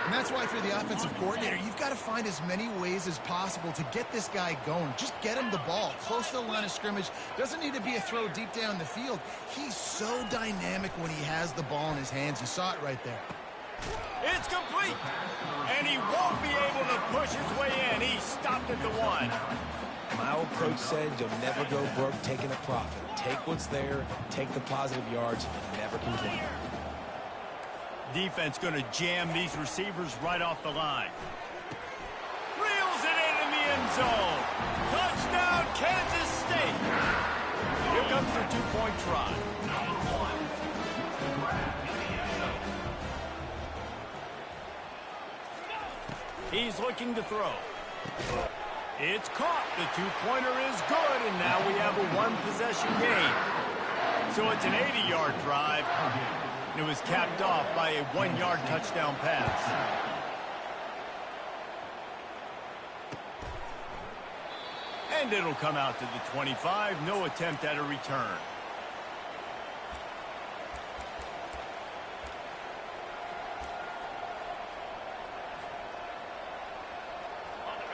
And that's why, if you're the offensive coordinator, you've got to find as many ways as possible to get this guy going. Just get him the ball close to the line of scrimmage. Doesn't need to be a throw deep down the field. He's so dynamic when he has the ball in his hands. You saw it right there. It's complete. And he won't be able to push his way in. He stopped at the 1. My old coach said you'll never go broke taking a profit. Take what's there, take the positive yards, and never complain. Defense going to jam these receivers right off the line. Reels it in the end zone. Touchdown, Kansas State. Here comes their 2-point try. He's looking to throw. It's caught. The 2-pointer is good, and now we have a 1-possession game. So it's an 80-yard drive. And it was capped off by a 1-yard touchdown pass. And it'll come out to the 25. No attempt at a return.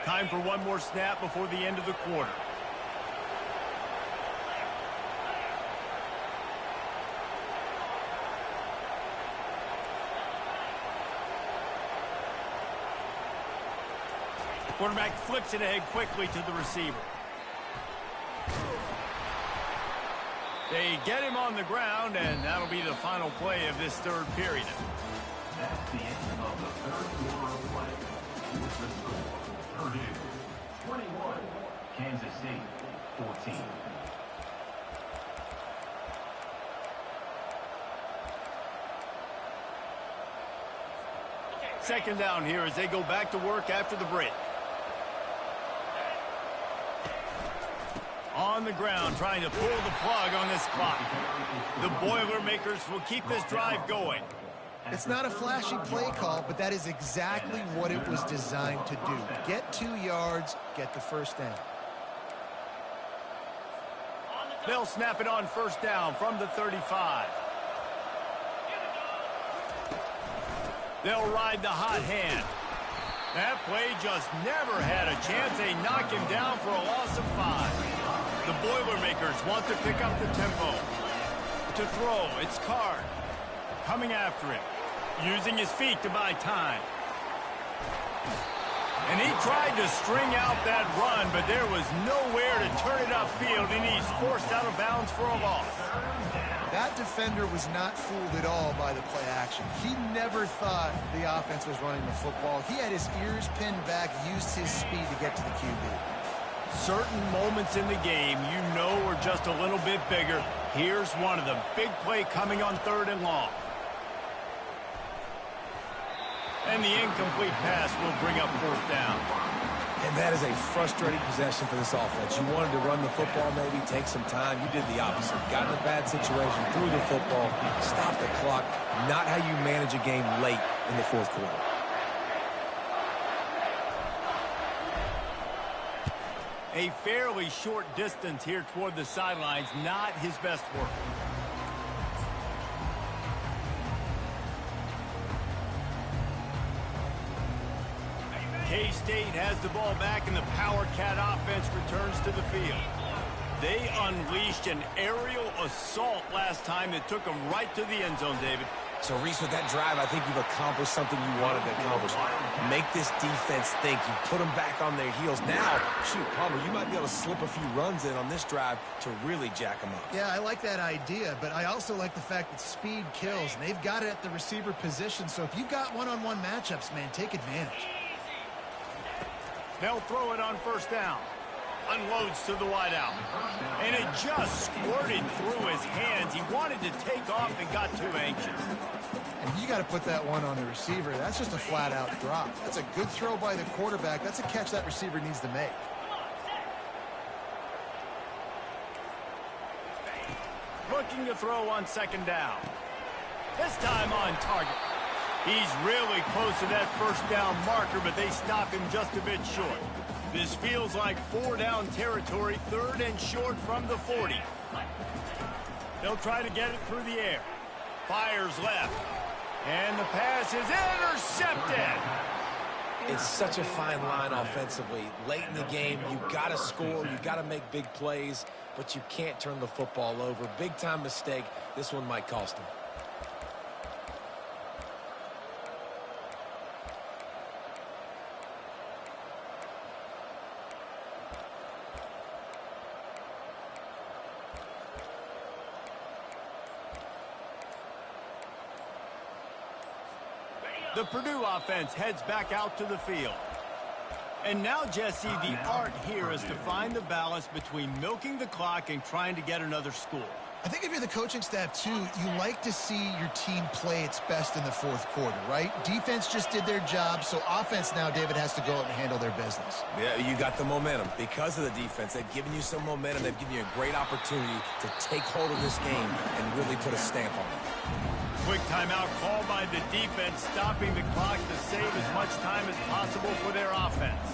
Time for one more snap before the end of the quarter. Quarterback flips it ahead quickly to the receiver. They get him on the ground, and that'll be the final play of this third period. That's the end of the third quarter of play. With the score, Purdue 21, Kansas State 14. Second down here as they go back to work after the break. On the ground, trying to pull the plug on this clock. The Boilermakers will keep this drive going. It's not a flashy play call, but that is exactly what it was designed to do. Get 2 yards, get the first down. They'll snap it on first down from the 35. They'll ride the hot hand. That play just never had a chance. They knock him down for a loss of 5. The Boilermakers want to pick up the tempo. To throw, it's Card. Coming after him. Using his feet to buy time. And he tried to string out that run, but there was nowhere to turn it upfield, and he's forced out of bounds for a loss. That defender was not fooled at all by the play action. He never thought the offense was running the football. He had his ears pinned back, used his speed to get to the QB. Certain moments in the game you know are just a little bit bigger. Here's one of them. Big play coming on 3rd and long. And the incomplete pass will bring up 4th down. And that is a frustrating possession for this offense. You wanted to run the football, maybe take some time. You did the opposite. Got in a bad situation, threw the football, stopped the clock. Not how you manage a game late in the 4th quarter. A fairly short distance here toward the sidelines, not his best work. K-State has the ball back, and the Power Cat offense returns to the field. They unleashed an aerial assault last time that took them right to the end zone, David. So, Reese, with that drive, I think you've accomplished something you wanted to accomplish. Make this defense think. You put them back on their heels. Now, shoot, Palmer, you might be able to slip a few runs in on this drive to really jack them up. Yeah, I like that idea, but I also like the fact that speed kills, and they've got it at the receiver position. So if you've got one-on-one matchups, man, take advantage. They'll throw it on first down. Unloads to the wideout. And it just squirted through his hands. He wanted to take off and got too anxious. And you got to put that one on the receiver. That's just a flat-out drop. That's a good throw by the quarterback. That's a catch that receiver needs to make. Looking to throw on 2nd down. This time on target. He's really close to that first down marker, but they stop him just a bit short. This feels like 4-down territory, 3rd and short from the 40. They'll try to get it through the air. Fires left. And the pass is intercepted. It's such a fine line offensively. Late in the game, you got to score, you got to make big plays, but you can't turn the football over. Big-time mistake. This one might cost him. The Purdue offense heads back out to the field. And now, Jesse, the art here is to find the balance between milking the clock and trying to get another score. I think if you're the coaching staff, too, you like to see your team play its best in the 4th quarter, right? Defense just did their job, so offense now, David, has to go out and handle their business. Yeah, you got the momentum. Because of the defense, they've given you some momentum. They've given you a great opportunity to take hold of this game and really put a stamp on it. Quick timeout called by the defense, stopping the clock to save as much time as possible for their offense.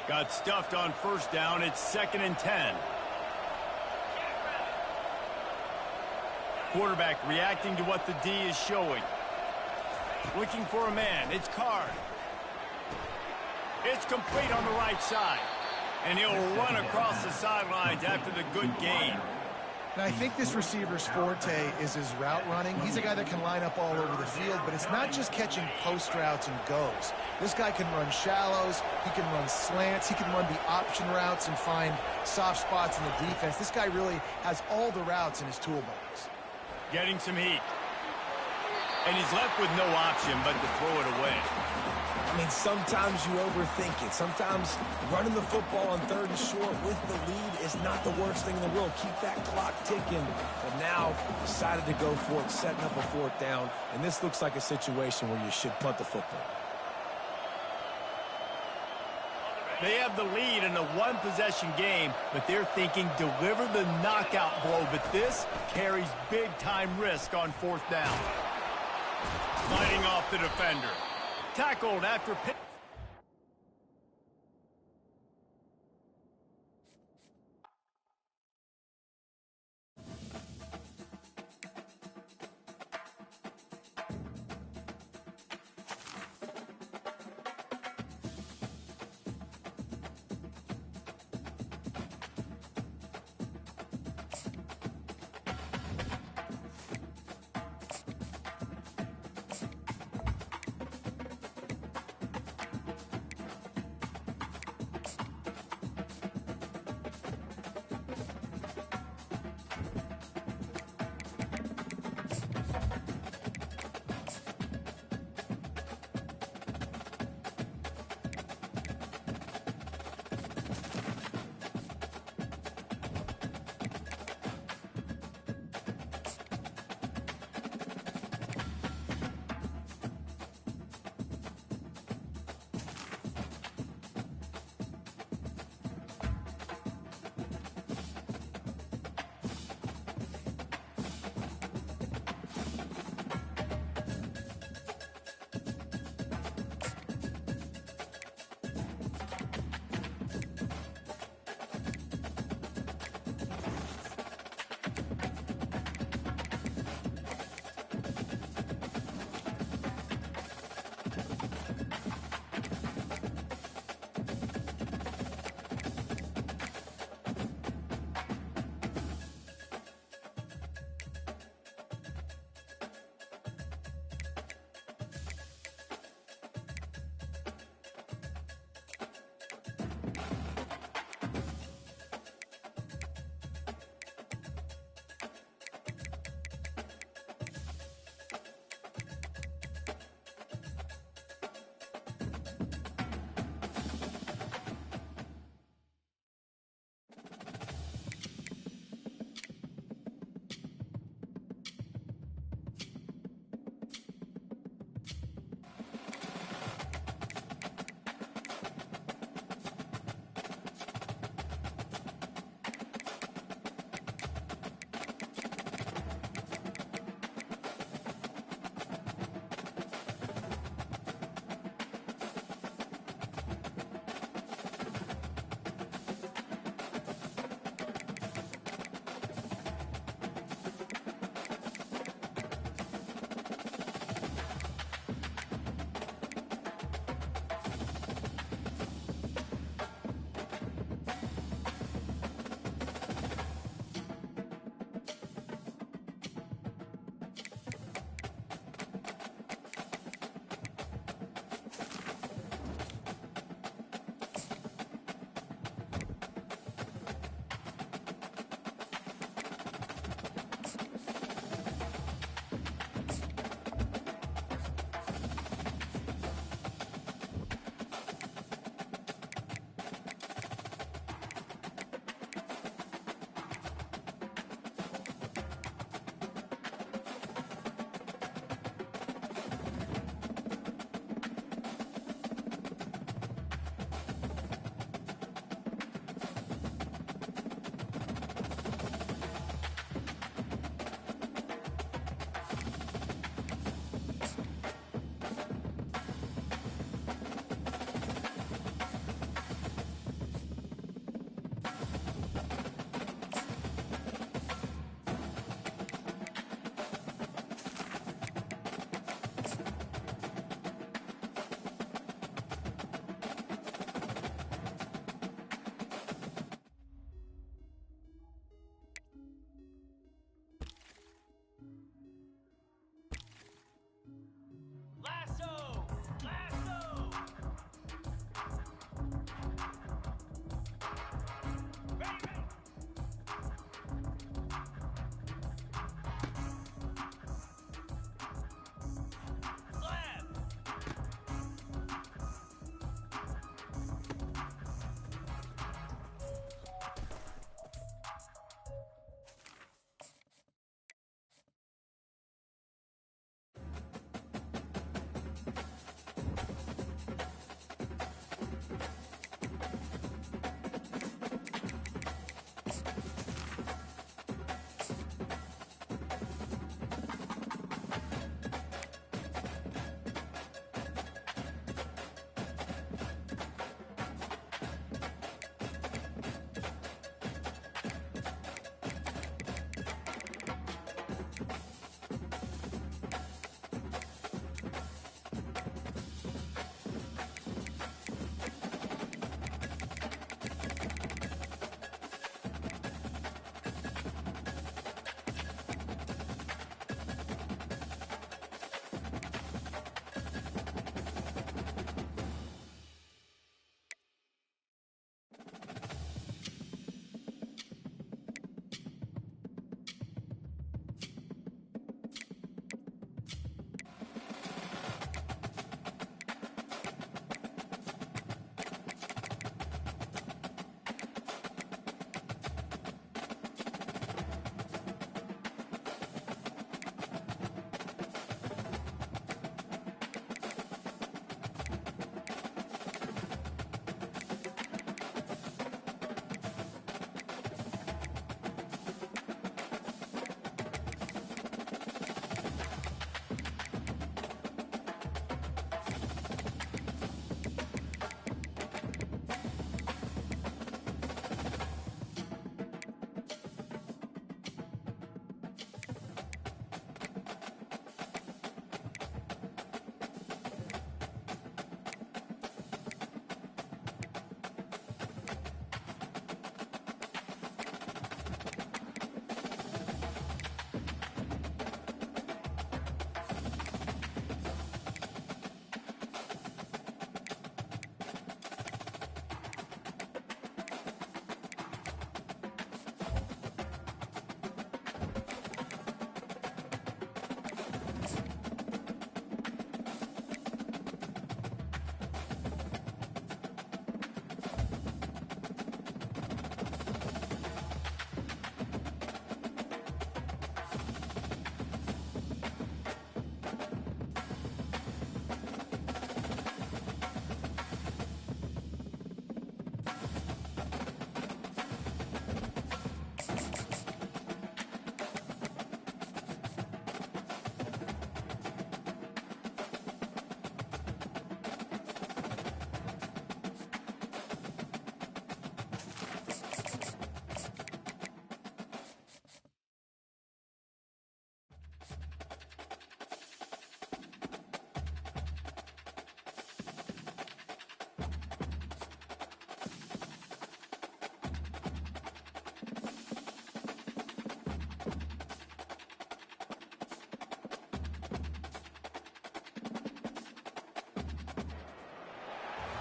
Got stuffed on first down. It's 2nd and 10. Quarterback reacting to what the D is showing. Looking for a man. It's Card. It's complete on the right side. And he'll run across the sidelines after the good gain. And I think this receiver's forte is his route running. He's a guy that can line up all over the field, but it's not just catching post routes and goes. This guy can run shallows, he can run slants, he can run the option routes and find soft spots in the defense. This guy really has all the routes in his toolbox. Getting some heat. And he's left with no option but to throw it away. I mean, sometimes you overthink it. Sometimes running the football on 3rd and short with the lead is not the worst thing in the world. Keep that clock ticking. But now decided to go for it, setting up a 4th down. And this looks like a situation where you should punt the football. They have the lead in a 1-possession game, but they're thinking deliver the knockout blow. But this carries big-time risk on 4th down. Sliding off the defender. Tackled after pick.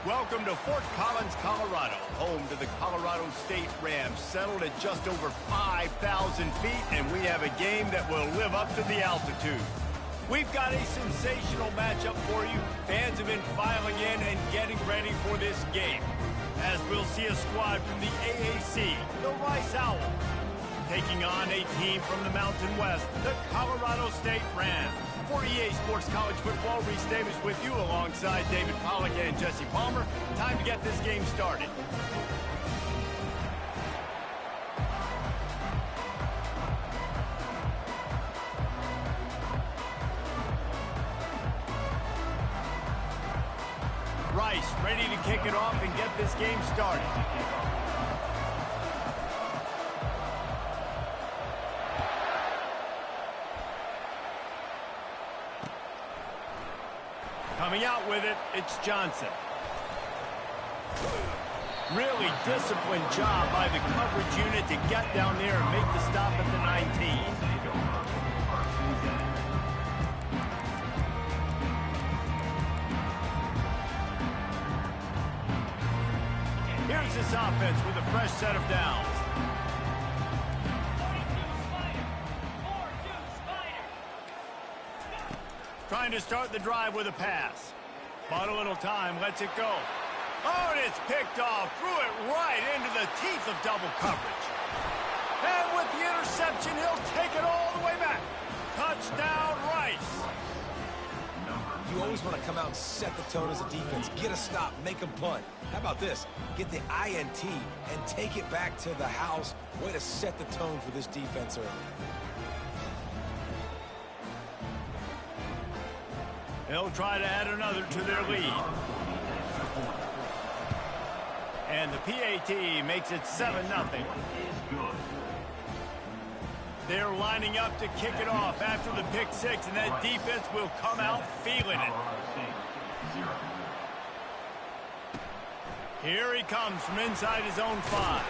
Welcome to Fort Collins, Colorado, home to the Colorado State Rams, settled at just over 5,000 feet, and we have a game that will live up to the altitude. We've got a sensational matchup for you. Fans have been filing in and getting ready for this game, as we'll see a squad from the AAC, the Rice Owls, taking on a team from the Mountain West, the Colorado State Rams. For EA Sports College Football, Reese Davis with you alongside David Pollack and Jesse Palmer. Time to get this game started. Rice ready to kick it off and get this game started. Coming out with it, it's Johnson. Really disciplined job by the coverage unit to get down there and make the stop at the 19. Here's this offense with a fresh set of downs. Trying to start the drive with a pass. Bought a little time, lets it go. Oh, and it's picked off. Threw it right into the teeth of double coverage. And with the interception, he'll take it all the way back. Touchdown, Rice. You always want to come out and set the tone as a defense. Get a stop, make them punt. How about this? Get the INT and take it back to the house. Way to set the tone for this defense early. They'll try to add another to their lead. And the PAT makes it 7-0. They're lining up to kick it off after the pick six, and that defense will come out feeling it. Here he comes from inside his own 5.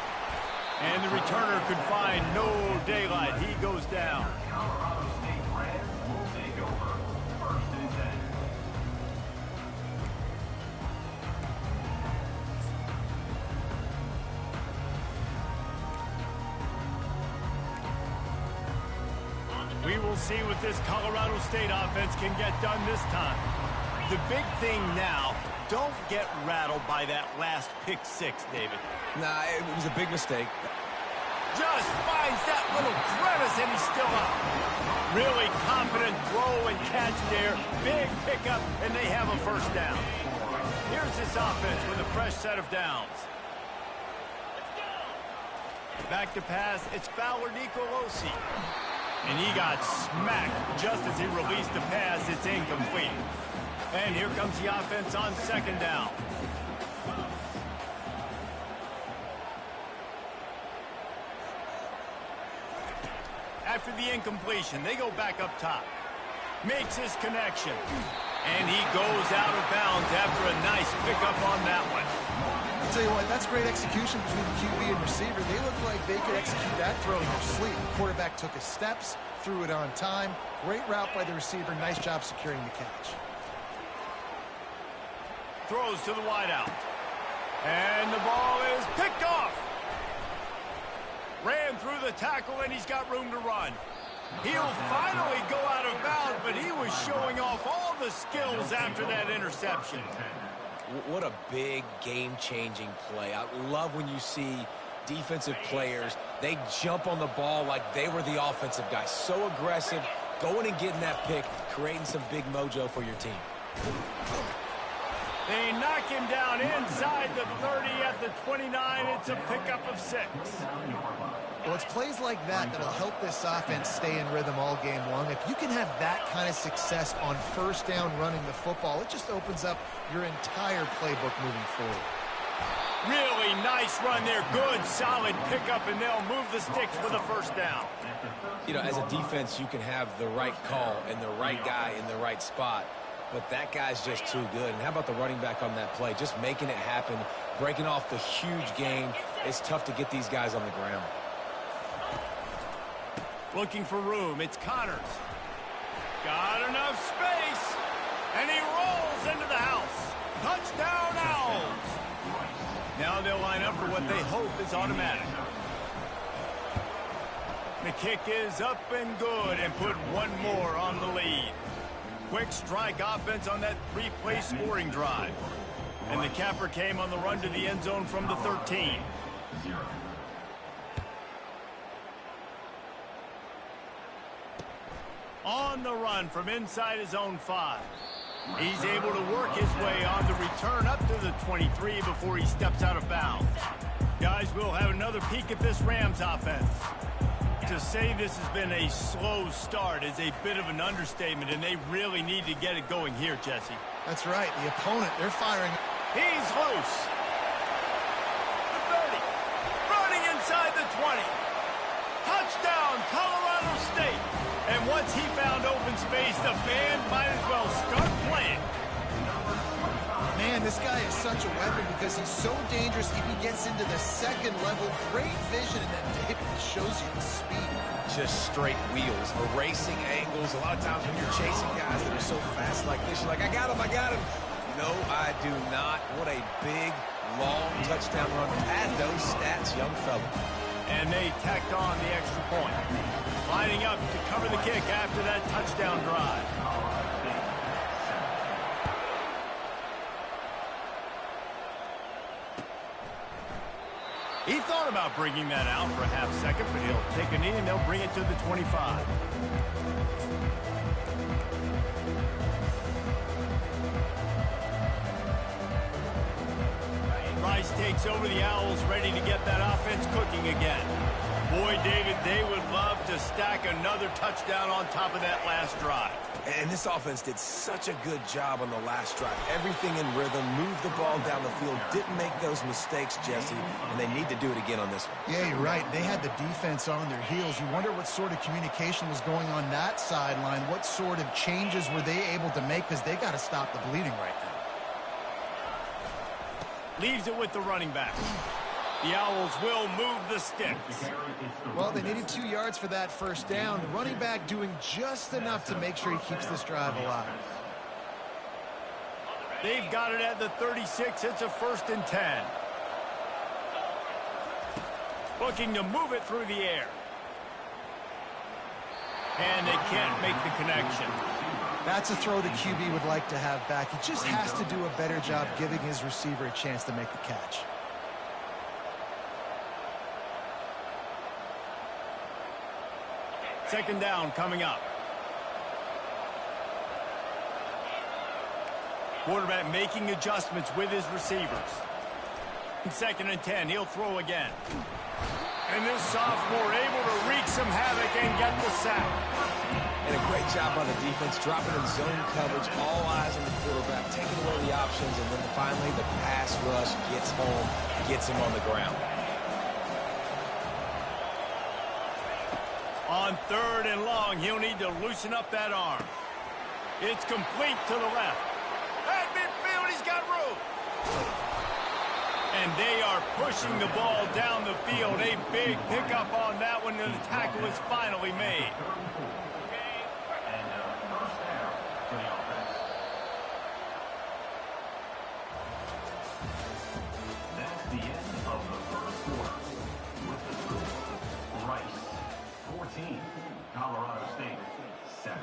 And the returner could find no daylight. He goes down. We will see what this Colorado State offense can get done this time. The big thing now, don't get rattled by that last pick six, David. Nah, it was a big mistake. Just finds that little crevice, and he's still up. Really confident throw and catch there. Big pickup, and they have a first down. Here's this offense with a fresh set of downs. Back to pass, it's Fowler Nicolosi. And he got smacked just as he released the pass. It's incomplete. And here comes the offense on second down. After the incompletion, they go back up top. Makes his connection. And he goes out of bounds after a nice pickup on that one. I'll tell you what, that's great execution between the QB and receiver. They look like they could execute that throw in their sleep. The quarterback took his steps, threw it on time. Great route by the receiver. Nice job securing the catch. Throws to the wideout. And the ball is picked off. Ran through the tackle, and he's got room to run. He'll finally go out of bounds, but he was showing off all the skills after that interception. What a big game-changing play. I love when you see defensive players, they jump on the ball like they were the offensive guy. So aggressive, going and getting that pick, creating some big mojo for your team. They knock him down inside the 30 at the 29. It's a pickup of 6. Well, it's plays like that that'll help this offense stay in rhythm all game long. If you can have that kind of success on first down running the football, it just opens up your entire playbook moving forward. Really nice run there. Good, solid pickup, and they'll move the sticks for the first down. You know, as a defense, you can have the right call and the right guy in the right spot, but that guy's just too good. And how about the running back on that play? Just making it happen, breaking off the huge gain. It's tough to get these guys on the ground. Looking for room, it's Connors. Got enough space, and he rolls into the house. Touchdown, Owls! Now they'll line up for what they hope is automatic. The kick is up and good and put one more on the lead. Quick strike offense on that three-play scoring drive. And the capper came on the run to the end zone from the 13. On the run from inside his own 5. He's able to work his way on the return up to the 23 before he steps out of bounds. Guys, we'll have another peek at this Rams offense. To say this has been a slow start is a bit of an understatement, and they really need to get it going here, Jesse. That's right. The opponent, they're firing. He's loose. The 30. Running inside the 20. Touchdown, Colorado State. And once he found open space, the band might as well start playing. Man, this guy is such a weapon because he's so dangerous if he gets into the second level. Great vision, and then David shows you the speed. Just straight wheels, erasing angles. A lot of times when you're chasing guys that are so fast like this, you're like, I got him, I got him. No, I do not. What a big, long touchdown run. Pad those stats, young fella. And they tacked on the extra point. Lining up to cover the kick after that touchdown drive. He thought about bringing that out for a half second, but he'll take a knee and they'll bring it to the 25. Rice takes over the Owls, ready to get that offense cooking again. Boy, David, they would love to stack another touchdown on top of that last drive. And this offense did such a good job on the last drive. Everything in rhythm, moved the ball down the field, didn't make those mistakes, Jesse, and they need to do it again on this one. Yeah, you're right. They had the defense on their heels. You wonder what sort of communication was going on that sideline. What sort of changes were they able to make, because they got to stop the bleeding right now. Leaves it with the running back. The Owls will move the sticks. Well, they needed 2 yards for that first down. The running back doing just enough to make sure he keeps this drive alive. They've got it at the 36. It's a 1st and 10. Looking to move it through the air. And they can't make the connection. That's a throw the QB would like to have back. He just has to do a better job giving his receiver a chance to make the catch. Second down coming up. Quarterback making adjustments with his receivers. 2nd and 10, he'll throw again. And this sophomore able to wreak some havoc and get the sack. And a great job by the defense, dropping in zone coverage, all eyes on the quarterback, taking away the options, and then finally the pass rush gets home, gets him on the ground. On 3rd and long, he'll need to loosen up that arm. It's complete to the left. At midfield, he's got room. And they are pushing the ball down the field. A big pickup on that one, and the tackle is finally made. That's the end of the first quarter. With the score, Rice 14, Colorado State 7.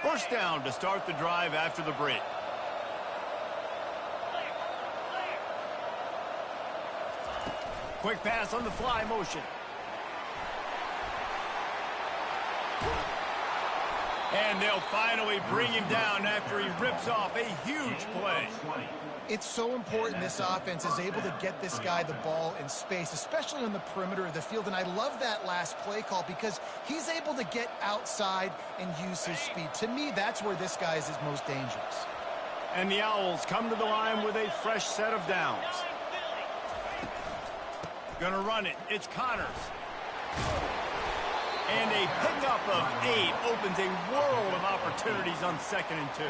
First down to start the drive after the break. Quick pass on the fly motion. And they'll finally bring him down after he rips off a huge play. It's so important this offense is able to get this guy the ball in space, especially on the perimeter of the field. And I love that last play call because he's able to get outside and use his speed. To me, that's where this guy is his most dangerous. And the Owls come to the line with a fresh set of downs. Gonna run it. It's Connors. And a pickup of 8 opens a world of opportunities on 2nd and 2.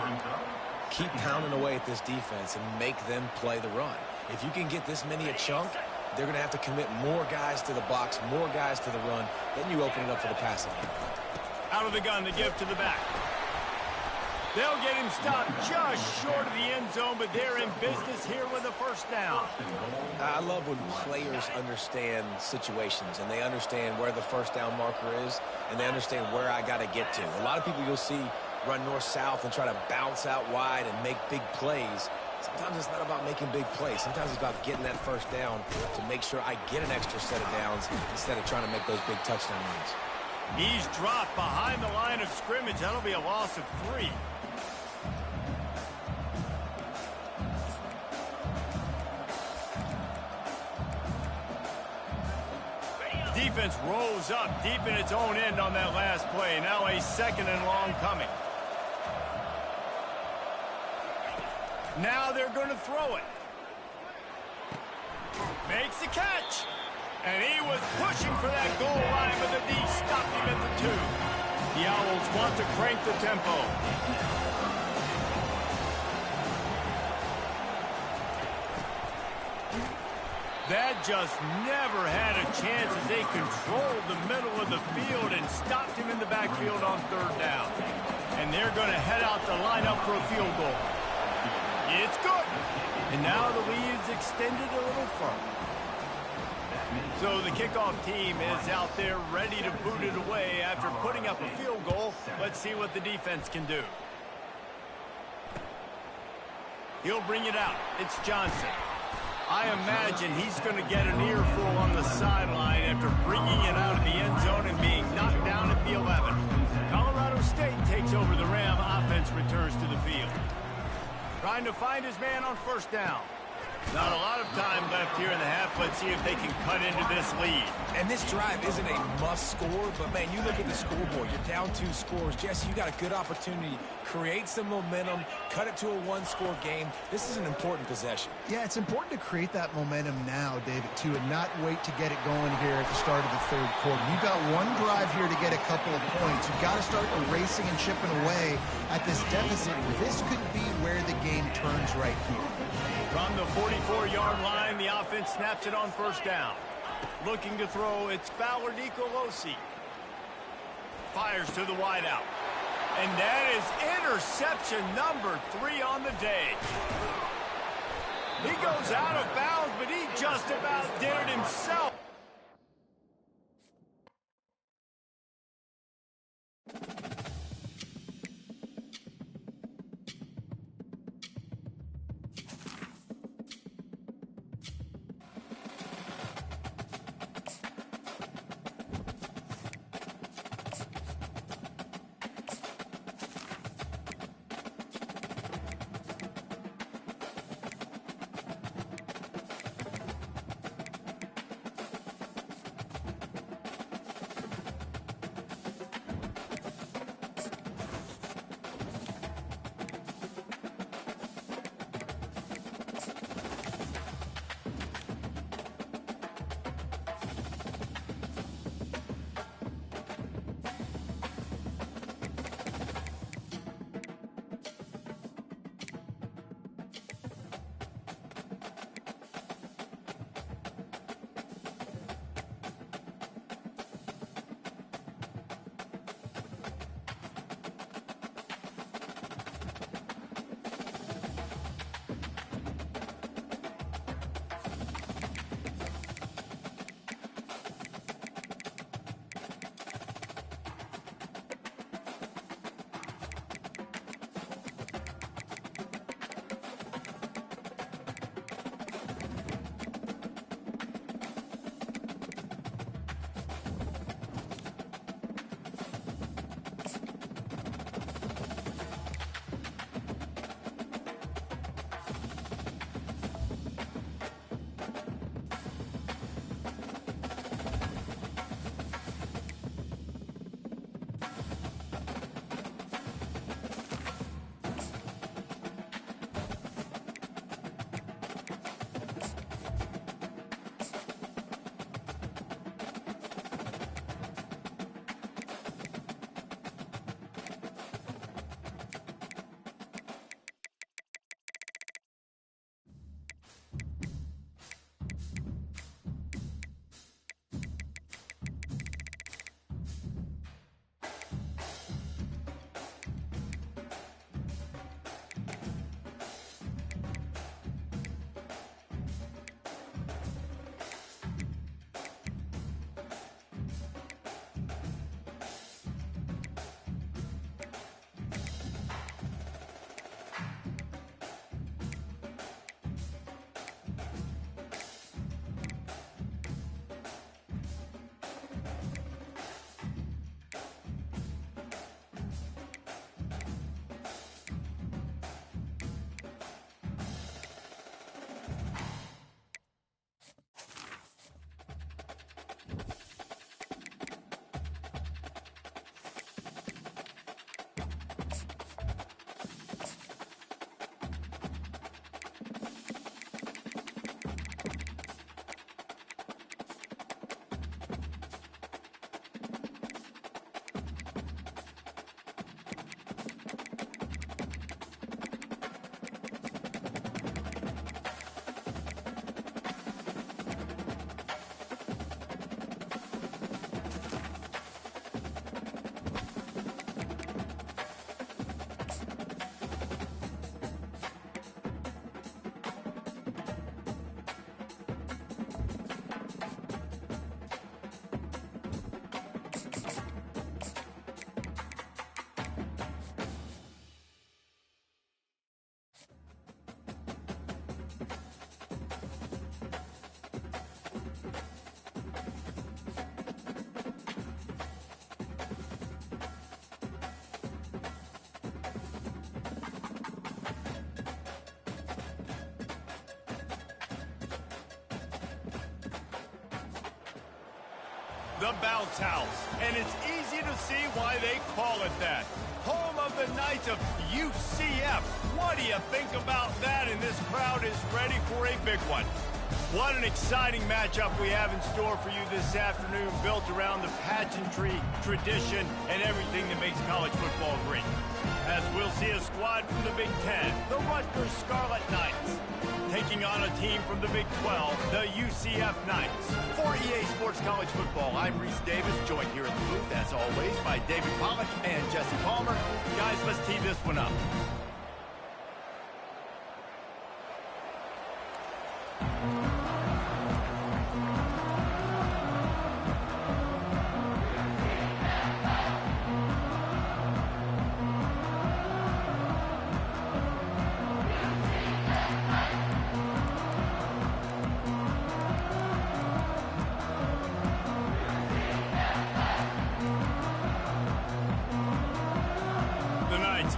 Keep pounding away at this defense and make them play the run. If you can get this many a chunk, they're going to have to commit more guys to the box, more guys to the run. Then you open it up for the passing game. Out of the gun, the give to the back. They'll get him stopped just short of the end zone, but they're in business here with a first down. I love when players understand situations and they understand where the first down marker is and they understand where I got to get to. A lot of people you'll see run north-south and try to bounce out wide and make big plays. Sometimes it's not about making big plays. Sometimes it's about getting that first down to make sure I get an extra set of downs instead of trying to make those big touchdown runs. He's dropped behind the line of scrimmage. That'll be a loss of 3. Defense rolls up deep in its own end on that last play. Now a 2nd and long coming. Now they're going to throw it. Makes the catch. And he was pushing for that goal line, but the D stopped him at the 2. The Owls want to crank the tempo. That just never had a chance as they controlled the middle of the field and stopped him in the backfield on 3rd down. And they're going to head out the lineup for a field goal. It's good. And now the lead is extended a little further. So the kickoff team is out there ready to boot it away after putting up a field goal. Let's see what the defense can do. He'll bring it out. It's Johnson. I imagine he's going to get an earful on the sideline after bringing it out of the end zone and being knocked down at the 11. Colorado State takes over the Ram. Offense returns to the field. Trying to find his man on 1st down. Not a lot of time left here in the half. Let's see if they can cut into this lead. And this drive isn't a must score, but, man, you look at the scoreboard. You're down 2 scores. Jesse, you got a good opportunity. Create some momentum. Cut it to a 1-score game. This is an important possession. Yeah, it's important to create that momentum now, David, too, and not wait to get it going here at the start of the 3rd quarter. You've got one drive here to get a couple of points. You've got to start erasing and chipping away at this deficit. This could be where the game turns right here. From the 44-yard line, the offense snaps it on 1st down. Looking to throw, it's Fowler Nicolosi. Fires to the wideout. And that is interception number 3 on the day. He goes out of bounds, but he just about did it himself. the Bounce House, and it's easy to see why they call it that. Home of the Knights of UCF. What do you think about that? And this crowd is ready for a big one. What an exciting matchup we have in store for you this afternoon, built around the pageantry, tradition, and everything that makes college football great. As we'll see a squad from the Big Ten, the Rutgers Scarlet Knights, taking on a team from the Big 12, the UCF Knights. For EA Sports College Football, I'm Reese Davis, joined here in the booth, as always, by David Pollack and Jesse Palmer. Guys, let's tee this one up.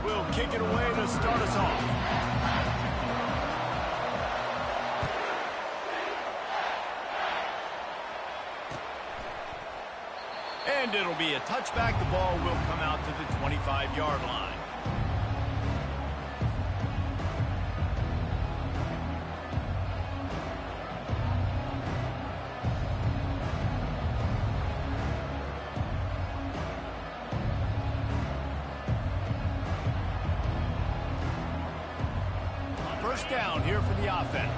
Will kick it away to start us off. And it'll be a touchback. The ball will come out to the 25-yard line. First down here for the offense.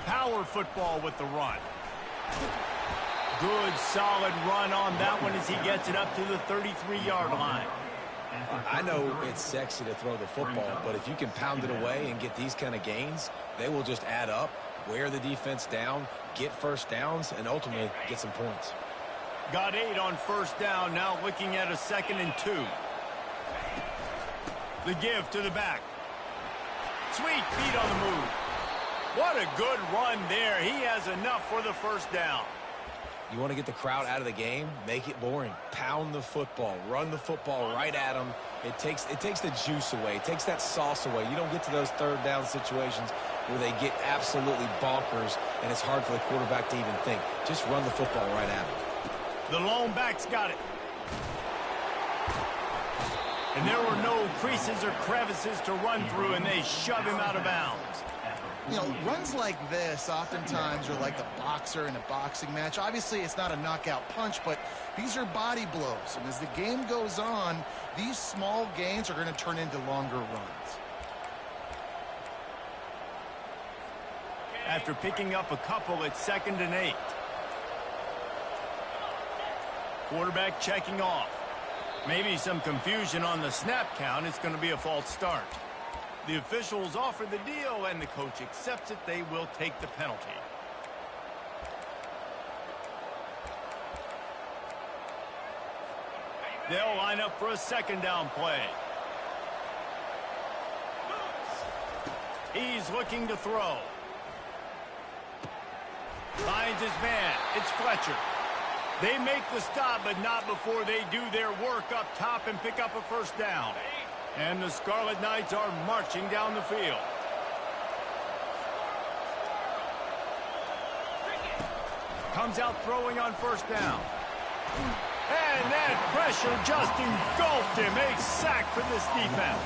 Power football with the run. Good, solid run on that one as he gets it up to the 33-yard line. I know it's sexy to throw the football, but if you can pound it away and get these kind of gains, they will just add up, wear the defense down, get first downs, and ultimately get some points. Got 8 on first down, now looking at a 2nd and 2. The give to the back. Sweet feet on the move. What a good run there. He has enough for the first down. You want to get the crowd out of the game? Make it boring. Pound the football. Run the football right at them. It takes the juice away. It takes that sauce away. You don't get to those third down situations where they get absolutely bonkers and it's hard for the quarterback to even think. Just run the football right at them. The lone back's got it. And there were no creases or crevices to run through, and they shove him out of bounds. You know, runs like this oftentimes are like a boxer in a boxing match. Obviously, it's not a knockout punch, but these are body blows. And as the game goes on, these small gains are going to turn into longer runs. After picking up a couple, it's 2nd and 8. Quarterback checking off. Maybe some confusion on the snap count. It's going to be a false start. The officials offer the deal, and the coach accepts it. They will take the penalty. They'll line up for a 2nd down play. He's looking to throw. Finds his man. It's Fletcher. They make the stop, but not before they do their work up top and pick up a first down. And the Scarlet Knights are marching down the field. Comes out throwing on first down. And that pressure just engulfed him. A sack for this defense.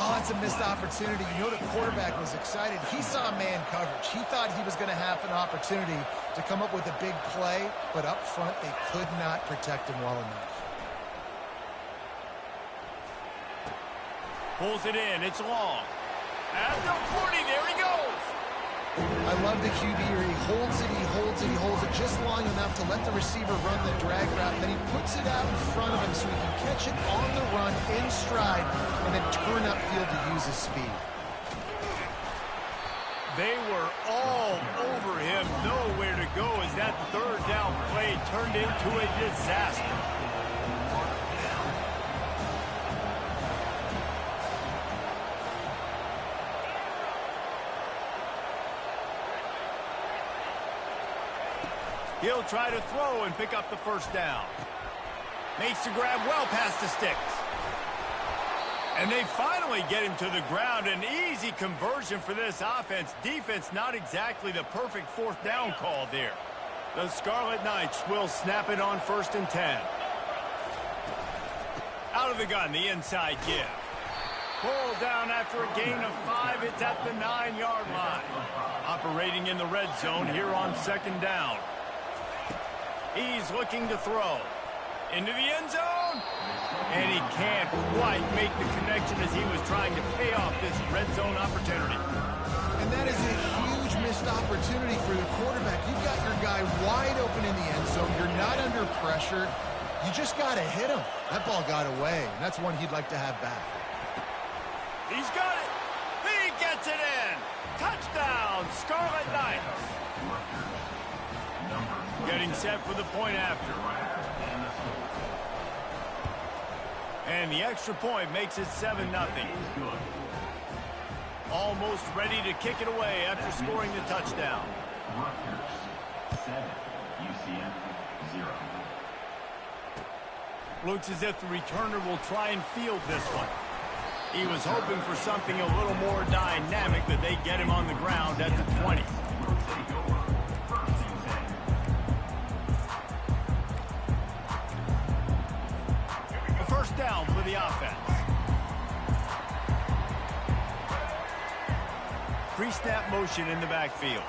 Oh, it's a missed opportunity. You know the quarterback was excited. He saw man coverage. He thought he was going to have an opportunity to come up with a big play, but up front they could not protect him well enough. Pulls it in. It's long. At the 40, there he goes. I love the QB here. He holds it, he holds it, he holds it just long enough to let the receiver run the drag route, and then he puts it out in front of him so he can catch it on the run in stride and then turn upfield to use his speed. They were all over him, nowhere to go as that 3rd down play turned into a disaster. He'll try to throw and pick up the first down. Makes the grab well past the sticks. And they finally get him to the ground. An easy conversion for this offense. Defense, not exactly the perfect fourth down call there. The Scarlet Knights will snap it on 1st and 10. Out of the gun, the inside give. Pulled down after a gain of 5. It's at the 9-yard line. Operating in the red zone here on 2nd down. He's looking to throw. Into the end zone. And he can't quite make the connection as he was trying to pay off this red zone opportunity. And that is a huge missed opportunity for the quarterback. You've got your guy wide open in the end zone. You're not under pressure. You just got to hit him. That ball got away, and that's one he'd like to have back. He's got it. He gets it in. Touchdown, Scarlet Knights. Getting set for the point after. And the extra point makes it 7-0. Almost ready to kick it away after scoring the touchdown. Rutgers 7, UCF 0. Looks as if the returner will try and field this one. He was hoping for something a little more dynamic, but they get him on the ground at the 20. First down for the offense. Pre-snap motion in the backfield.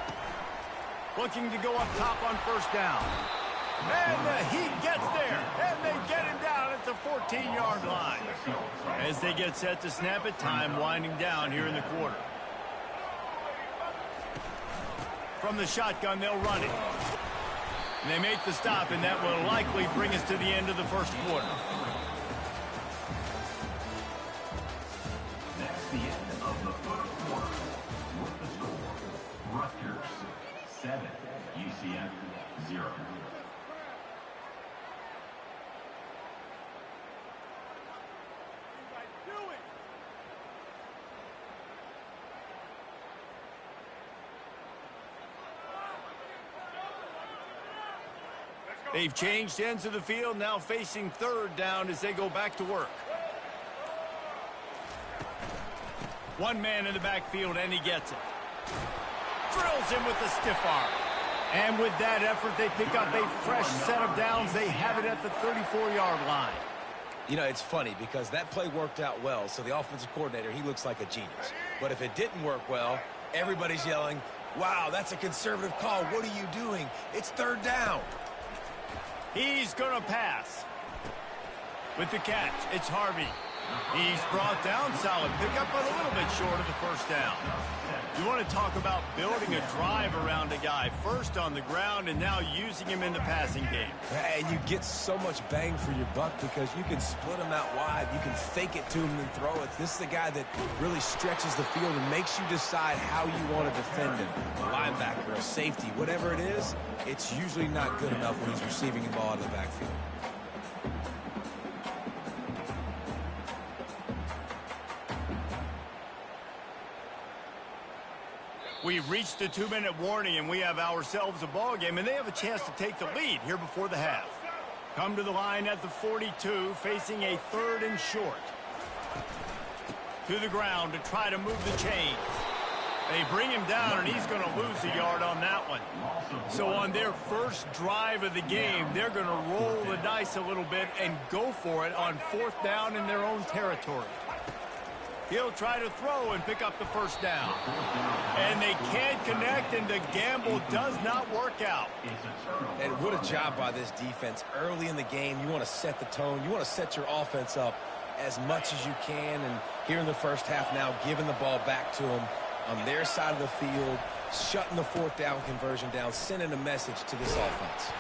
Looking to go up top on 1st down. And the Heat gets there. And they get him down at the 14-yard line. As they get set to snap it, time winding down here in the quarter. From the shotgun, they'll run it. And they make the stop, and that will likely bring us to the end of the first quarter. That's the end of the first quarter. With the score, Rutgers 7, UCF 0. They've changed ends of the field, now facing 3rd down as they go back to work. One man in the backfield, and he gets it. Drills him with the stiff arm. And with that effort, they pick up a fresh set of downs. They have it at the 34-yard line. You know, it's funny because that play worked out well, so the offensive coordinator, he looks like a genius. But if it didn't work well, everybody's yelling, "Wow, that's a conservative call. What are you doing? It's 3rd down." He's going to pass. With the catch, it's Harvey. He's brought down, solid pickup, but a little bit short of the 1st down. You want to talk about building a drive around a guy, first on the ground and now using him in the passing game. And you get so much bang for your buck because you can split him out wide. You can fake it to him and throw it. This is the guy that really stretches the field and makes you decide how you want to defend him. A linebacker, a safety, whatever it is, it's usually not good enough when he's receiving the ball out of the backfield. We've reached the 2-minute warning, and we have ourselves a ball game, and they have a chance to take the lead here before the half. Come to the line at the 42, facing a 3rd and short. To the ground to try to move the chains. They bring him down, and he's going to lose a yard on that one. So on their first drive of the game, they're going to roll the dice a little bit and go for it on 4th down in their own territory. He'll try to throw and pick up the 1st down. And they can't connect, and the gamble does not work out. And what a job by this defense. Early in the game, you want to set the tone. You want to set your offense up as much as you can. And here in the first half now, giving the ball back to them on their side of the field, shutting the 4th down conversion down, sending a message to this offense.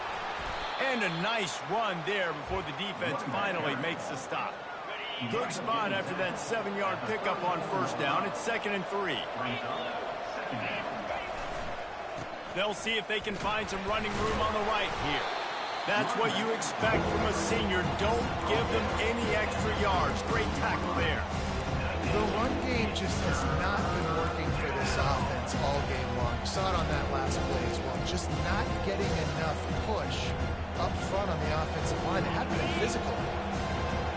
And a nice run there before the defense finally makes the stop. Good spot after that 7-yard pickup on 1st down. It's 2nd and 3. They'll see if they can find some running room on the right here. That's what you expect from a senior. Don't give them any extra yards. Great tackle there. The run game just has not been working for this offense all game long. You saw it on that last play as well. Just not getting enough push up front on the offensive line. They haven't been physical.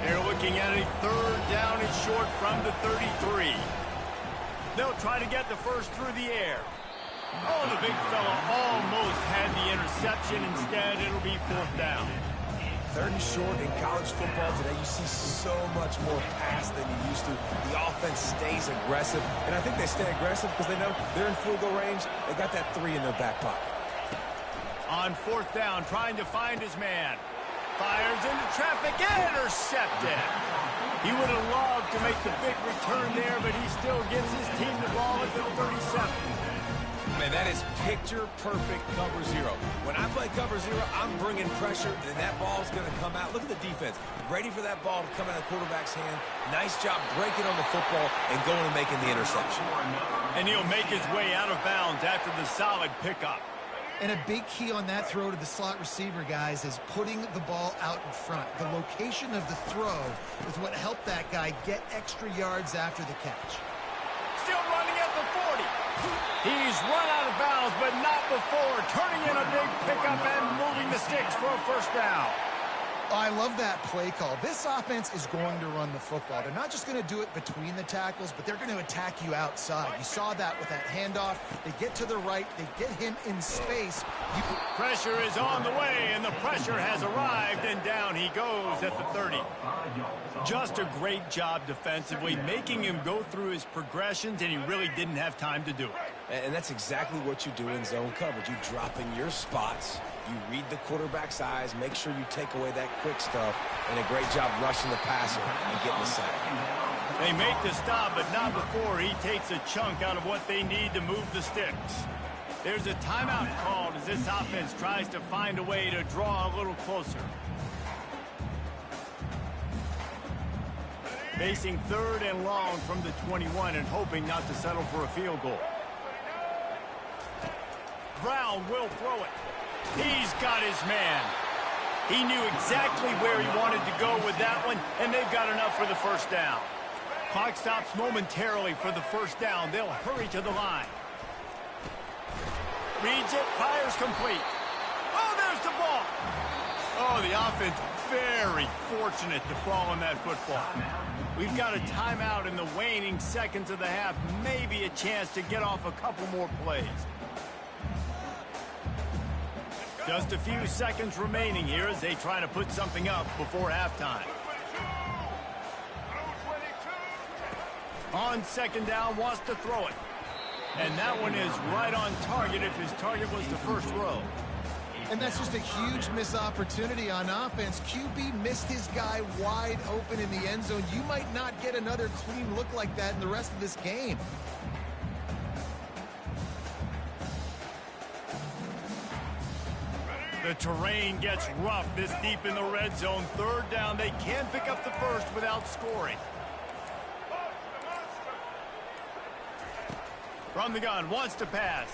They're looking at a third down and short from the 33. They'll try to get the first through the air. Oh, the big fella almost had the interception. Instead, it'll be fourth down. Third and short in college football today, you see so much more pass than you used to. The offense stays aggressive, and I think they stay aggressive because they know they're in field goal range. They got that 3 in their back pocket. On fourth down, trying to find his man. Fires into traffic, intercepted. He would have loved to make the big return there, but he still gives his team the ball at the 37. Man, that is picture-perfect cover zero. When I play cover zero, I'm bringing pressure, and that ball's going to come out. Look at the defense. Ready for that ball to come out of the quarterback's hand. Nice job breaking on the football and going and making the interception. And he'll make his way out of bounds after the solid pickup. And a big key on that throw to the slot receiver, guys, is putting the ball out in front. The location of the throw is what helped that guy get extra yards after the catch. Still running at the 40. He's run out of bounds, but not before turning in a big pickup and moving the sticks for a first down. I love that play call. This offense is going to run the football. They're not just going to do it between the tackles, but they're going to attack you outside. You saw that with that handoff. They get to the right. They get him in space. Pressure is on the way, and the pressure has arrived, and down he goes at the 30. Just a great job defensively, making him go through his progressions, and he really didn't have time to do it. And that's exactly what you do in zone coverage. You drop in your spots. You read the quarterback's eyes, make sure you take away that quick stuff, and a great job rushing the passer and getting the sack. They make the stop, but not before he takes a chunk out of what they need to move the sticks. There's a timeout called as this offense tries to find a way to draw a little closer. Facing third and long from the 21 and hoping not to settle for a field goal. Brown will throw it. He's got his man. He knew exactly where he wanted to go with that one, and they've got enough for the first down. Clock stops momentarily for the first down. They'll hurry to the line. Reads it, fires complete. Oh, there's the ball. Oh, the offense very fortunate to fall on that football. We've got a timeout in the waning seconds of the half. Maybe a chance to get off a couple more plays. Just a few seconds remaining here as they try to put something up before halftime. On second down, wants to throw it. And that one is right on target if his target was the first row. And that's just a huge missed opportunity on offense. QB missed his guy wide open in the end zone. You might not get another clean look like that in the rest of this game. The terrain gets rough this deep in the red zone. Third down, they can pick up the first without scoring. From the gun, wants to pass.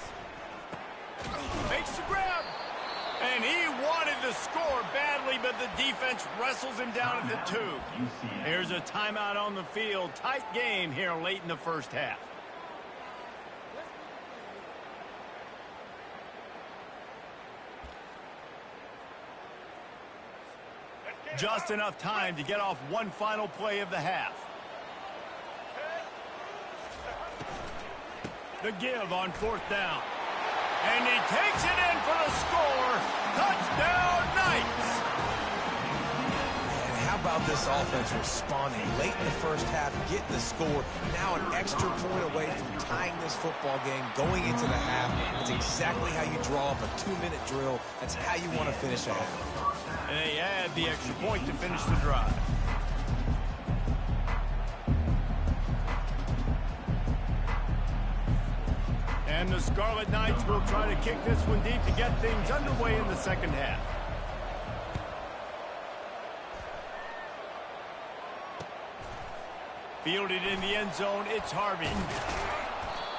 Makes the grab. And he wanted to score badly, but the defense wrestles him down at the 2. Here's a timeout on the field. Tight game here late in the first half. Just enough time to get off one final play of the half. The give on fourth down. And he takes it in for the score. Touchdown, Knights! And how about this offense responding late in the first half, getting the score, now an extra point away from tying this football game, going into the half. It's exactly how you draw up a 2-minute drill. That's how you want to finish a half. And they add the extra point to finish the drive. And the Scarlet Knights will try to kick this one deep to get things underway in the second half. Fielded in the end zone, it's Harvey.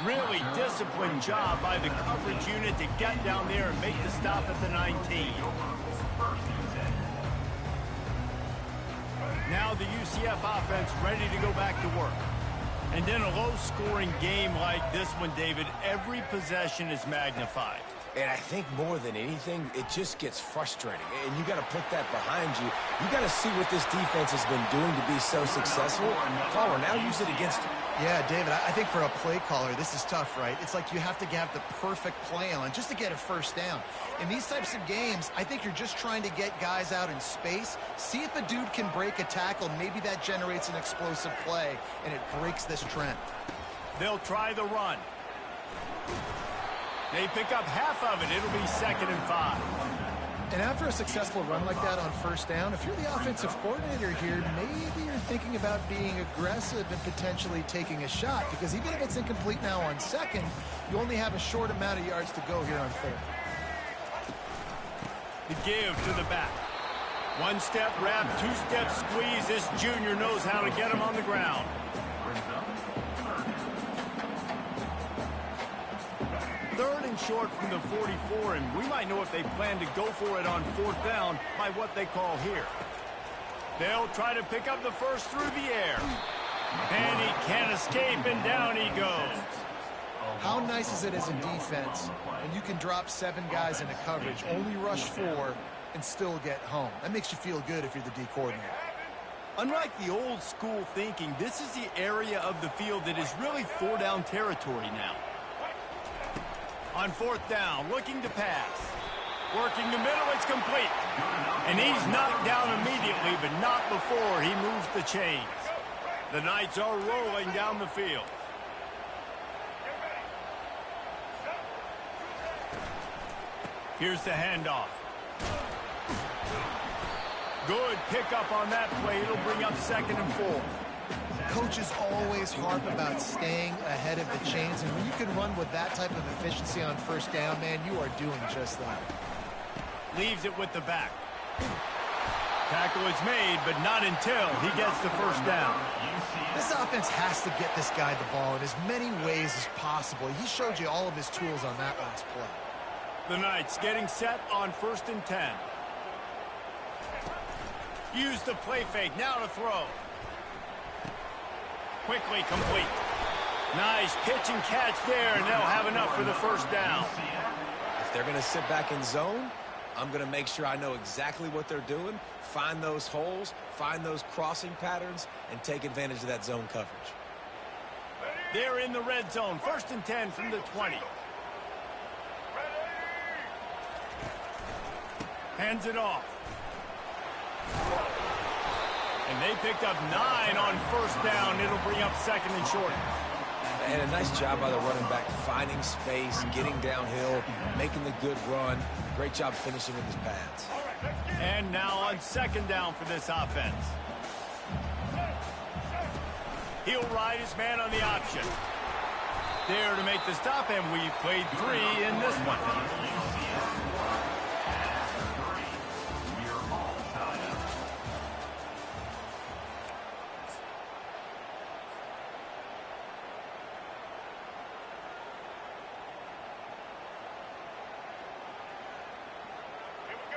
Really disciplined job by the coverage unit to get down there and make the stop at the 19. Now the UCF offense ready to go back to work. And in a low-scoring game like this one, David, every possession is magnified. And I think more than anything, it just gets frustrating. And you got to put that behind you. You got to see what this defense has been doing to be so successful. Caller, now use it against them. Yeah, David, I think for a play caller, this is tough, right? It's like you have to have the perfect play on just to get a first down. In these types of games, I think you're just trying to get guys out in space, see if a dude can break a tackle. Maybe that generates an explosive play, and it breaks this trend. They'll try the run. They pick up half of it. It'll be 2nd and 5. And after a successful run like that on first down, if you're the offensive coordinator here, maybe you're thinking about being aggressive and potentially taking a shot, because even if it's incomplete now on 2nd, you only have a short amount of yards to go here on 3rd. The give to the back. 1-step wrap, 2-step squeeze. This junior knows how to get him on the ground. Third and short from the 44, and we might know if they plan to go for it on 4th down by what they call here. They'll try to pick up the first through the air. And he can't escape, and down he goes. How nice is it as a defense when you can drop 7 guys into coverage, only rush 4, and still get home? That makes you feel good if you're the D coordinator. Unlike the old school thinking, this is the area of the field that is really 4-down territory now. On 4th down, looking to pass. Working the middle, it's complete. And he's knocked down immediately, but not before he moves the chains. The Knights are rolling down the field. Here's the handoff. Good pickup on that play. It'll bring up 2nd and 4. Coaches always harp about staying ahead of the chains, and when you can run with that type of efficiency on first down, man, you are doing just that. Leaves it with the back. Tackle is made, but not until he gets the first down. This offense has to get this guy the ball in as many ways as possible. He showed you all of his tools on that last play. The Knights getting set on 1st and 10. Use the play fake, now to throw. Quickly complete. Nice pitch and catch there, and they'll have enough for the first down. If they're going to sit back in zone, I'm going to make sure I know exactly what they're doing, find those holes, find those crossing patterns, and take advantage of that zone coverage. They're in the red zone. 1st and 10 from the 20. Hands it off. And they picked up 9 on 1st down. It'll bring up 2nd and short. And a nice job by the running back, finding space, getting downhill, making the good run. Great job finishing with his pads. And now on 2nd down for this offense. He'll ride his man on the option. There to make the stop, and we played 3 in this one.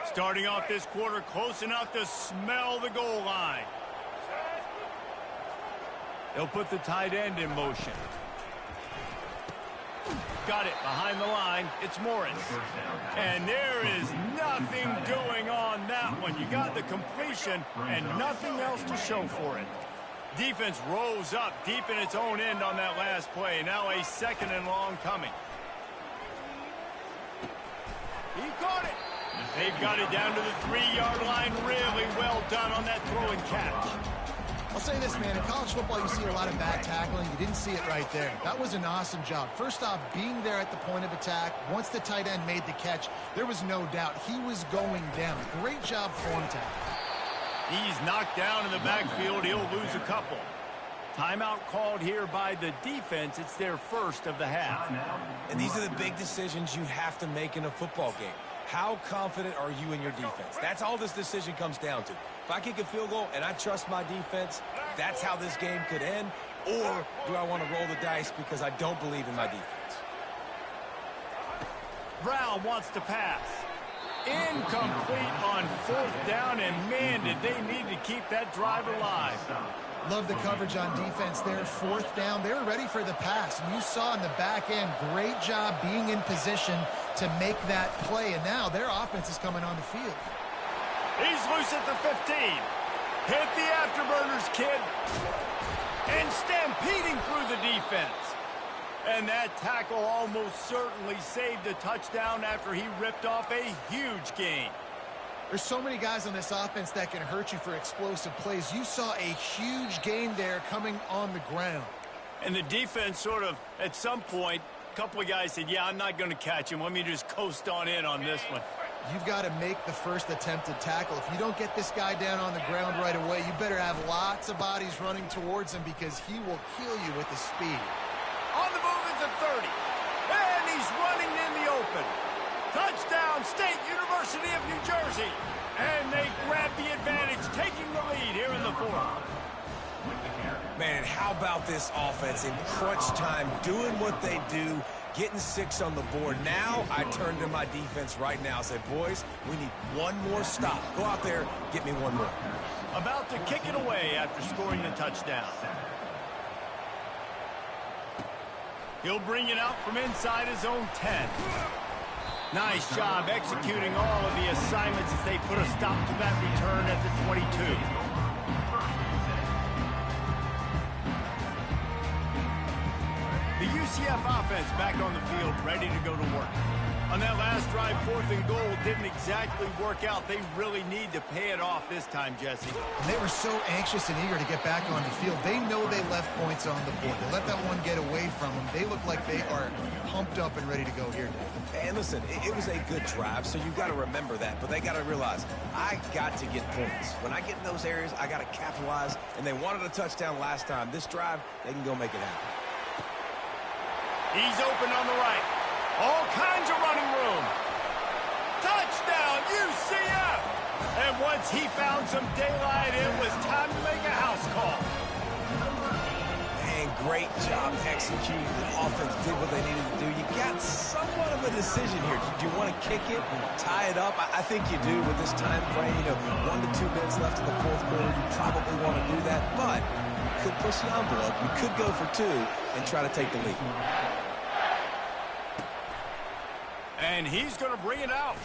Starting off this quarter close enough to smell the goal line. They'll put the tight end in motion. Got it behind the line. It's Morris. And there is nothing doing on that one. You got the completion and nothing else to show for it. Defense rose up deep in its own end on that last play. Now a 2nd and long coming. He caught it. They've got it down to the 3-yard line. Really well done on that throw and catch. I'll say this, man. In college football, you see a lot of bad tackling. You didn't see it right there. That was an awesome job. First off, being there at the point of attack. Once the tight end made the catch, there was no doubt he was going down. Great job form tackle. He's knocked down in the backfield. He'll lose a couple. Timeout called here by the defense. It's their first of the half. And these are the big decisions you have to make in a football game. How confident are you in your defense? That's all this decision comes down to. If I kick a field goal and I trust my defense, that's how this game could end. Or do I want to roll the dice because I don't believe in my defense? Brown wants to pass. Incomplete on 4th down, and man, did they need to keep that drive alive. Love the coverage on defense there. 4th down, they were ready for the pass. And you saw in the back end, great job being in position to make that play, and now their offense is coming on the field. He's loose at the 15. Hit the afterburners, kid. And stampeding through the defense. And that tackle almost certainly saved a touchdown after he ripped off a huge gain. There's so many guys on this offense that can hurt you for explosive plays. You saw a huge gain there coming on the ground. And the defense sort of, at some point, a couple of guys said, yeah, I'm not going to catch him. Let me just coast on in on this one. You've got to make the first attempted tackle. If you don't get this guy down on the ground right away, you better have lots of bodies running towards him because he will kill you with his speed. On the move is a 30. And he's running in the open. Touchdown, State University of New Jersey. And they grab the advantage, taking the lead here in the fourth. Man, how about this offense in crunch time, doing what they do, getting 6 on the board. Now I turn to my defense right now and say, boys, we need one more stop. Go out there, get me one more. About to kick it away after scoring the touchdown. He'll bring it out from inside his own 10. Nice job executing all of the assignments as they put a stop to that return at the 22. The UCF offense back on the field, ready to go to work. On that last drive, 4th and goal didn't exactly work out. They really need to pay it off this time, Jesse. And they were so anxious and eager to get back on the field. They know they left points on the board. They let that one get away from them. They look like they are pumped up and ready to go here, Dave. And listen, it was a good drive, so you got to remember that. But they got to realize, I got to get points. When I get in those areas, I got to capitalize. And they wanted a touchdown last time. This drive, they can go make it happen. He's open on the right. All kinds of running room. Touchdown, UCF! And once he found some daylight, it was time to make a house call. And great job executing. The offense did what they needed to do. You got somewhat of a decision here. Do you want to kick it, tie it up? I think you do with this time frame. 1 to 2 minutes left in the fourth quarter. You probably want to do that, but you could push the envelope. You could go for 2 and try to take the lead. And he's going to bring it out.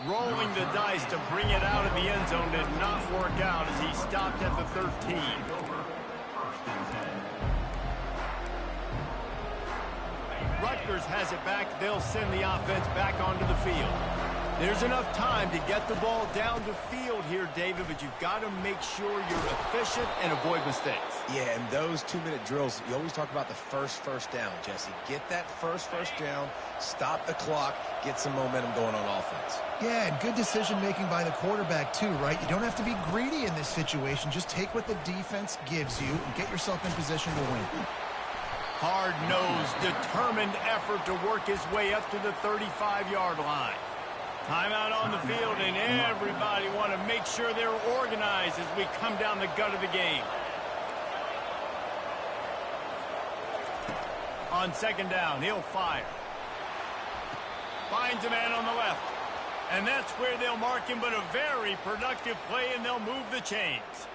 Rolling the dice to bring it out of the end zone did not work out as he stopped at the 13. Rutgers has it back. They'll send the offense back onto the field. There's enough time to get the ball down the field here, David, but you've got to make sure you're efficient and avoid mistakes. Yeah, and those 2-minute drills, you always talk about the first down, Jesse. Get that first down, stop the clock, get some momentum going on offense. Yeah, and good decision-making by the quarterback, too, right? You don't have to be greedy in this situation. Just take what the defense gives you and get yourself in position to win. Hard-nosed, determined effort to work his way up to the 35-yard line. Timeout on the field, and everybody want to make sure they're organized as we come down the gut of the game. On 2nd down, he'll fire. Finds a man on the left. And that's where they'll mark him, but a very productive play, and they'll move the chains.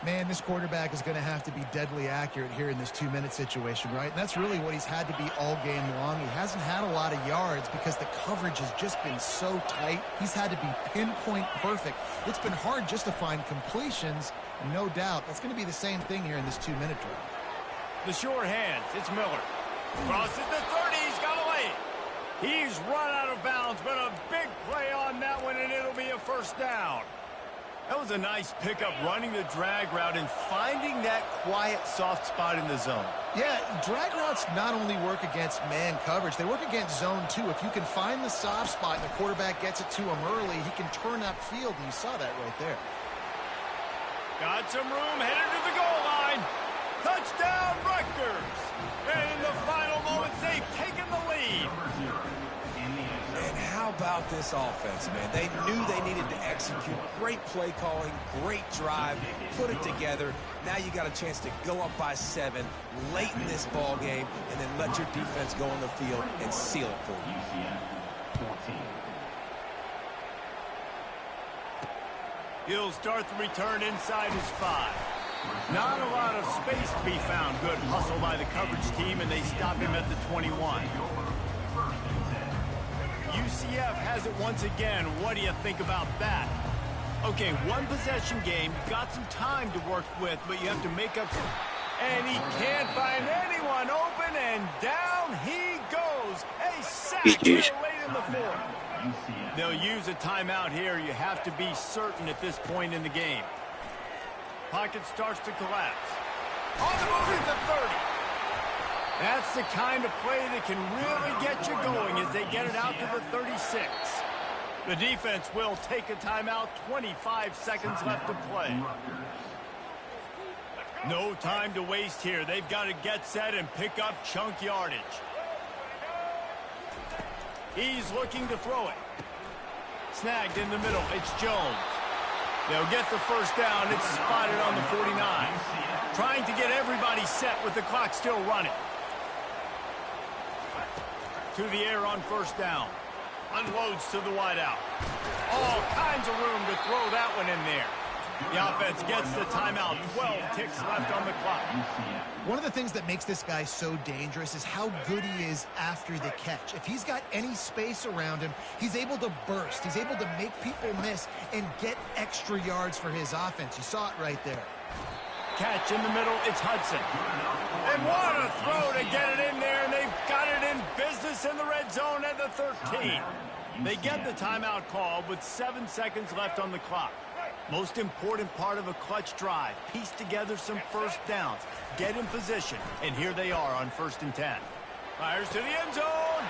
Man, this quarterback is going to have to be deadly accurate here in this 2-minute situation, right? And that's really what he's had to be all game long. He hasn't had a lot of yards because the coverage has just been so tight. He's had to be pinpoint perfect. It's been hard just to find completions, and no doubt that's going to be the same thing here in this 2-minute drive. The short hands, it's Miller. Crosses the 30, he's got a lane. He's run out of bounds, but a big play on that one, and it'll be a 1st down. That was a nice pickup, running the drag route and finding that quiet, soft spot in the zone. Yeah, drag routes not only work against man coverage, they work against zone too. If you can find the soft spot and the quarterback gets it to him early, he can turn upfield, and you saw that right there. Got some room, headed to the goal line. Touchdown, Rutgers! And in the final moments, they've taken the lead. And how about this offense, man? They knew they needed to execute. Great play calling, great drive, put it together. Now you got a chance to go up by 7 late in this ball game and then let your defense go on the field and seal it for you. He'll start the return inside his 5. Not a lot of space to be found. Good hustle by the coverage team, and they stop him at the 21. UCF has it once again. What do you think about that? Okay, one possession game. You've got some time to work with, but you have to make up some... And he can't find anyone open, and down he goes. A sack here late in the fourth. They'll use a timeout here. You have to be certain at this point in the game. Pocket starts to collapse. On the move at the 30. That's the kind of play that can really get you going as they get it out to the 36. The defense will take a timeout. 25 seconds left to play. No time to waste here. They've got to get set and pick up chunk yardage. He's looking to throw it. Snagged in the middle. It's Jones. They'll get the first down. It's spotted on the 49. Trying to get everybody set with the clock still running. To the air on first down. Unloads to the wideout. All kinds of room to throw that one in there. The offense gets the timeout. 12 ticks left on the clock. One of the things that makes this guy so dangerous is how good he is after the catch. If he's got any space around him, he's able to burst. He's able to make people miss and get extra yards for his offense. You saw it right there. Catch in the middle. It's Hudson. And what a throw to get it in there, and they've got it in business in the red zone at the 13. They get the timeout call with 7 seconds left on the clock. Most important part of a clutch drive. Piece together some first downs. Get in position. And here they are on 1st and 10. Fires to the end zone.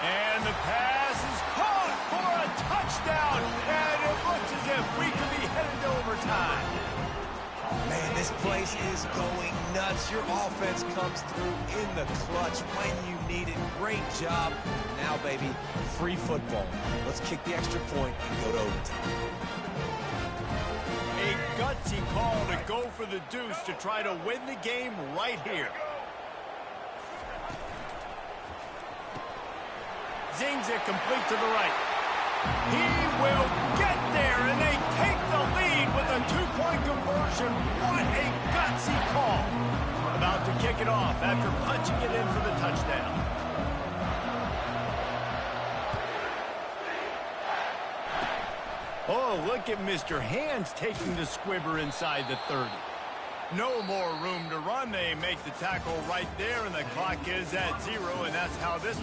And the pass is caught for a touchdown. And it looks as if we could be headed to overtime. Man, this place is going nuts. Your offense comes through in the clutch when you need it. Great job. Now, baby, free football. Let's kick the extra point and go to overtime. A gutsy call to go for the deuce to try to win the game right here. Zings it complete to the right. He will get there, and they take the lead with a 2-point conversion. What a gutsy call. About to kick it off after punching it in for the touchdown. Oh, look at Mr. Hands taking the squibber inside the 30. No more room to run. They make the tackle right there, and the clock is at 0, and that's how this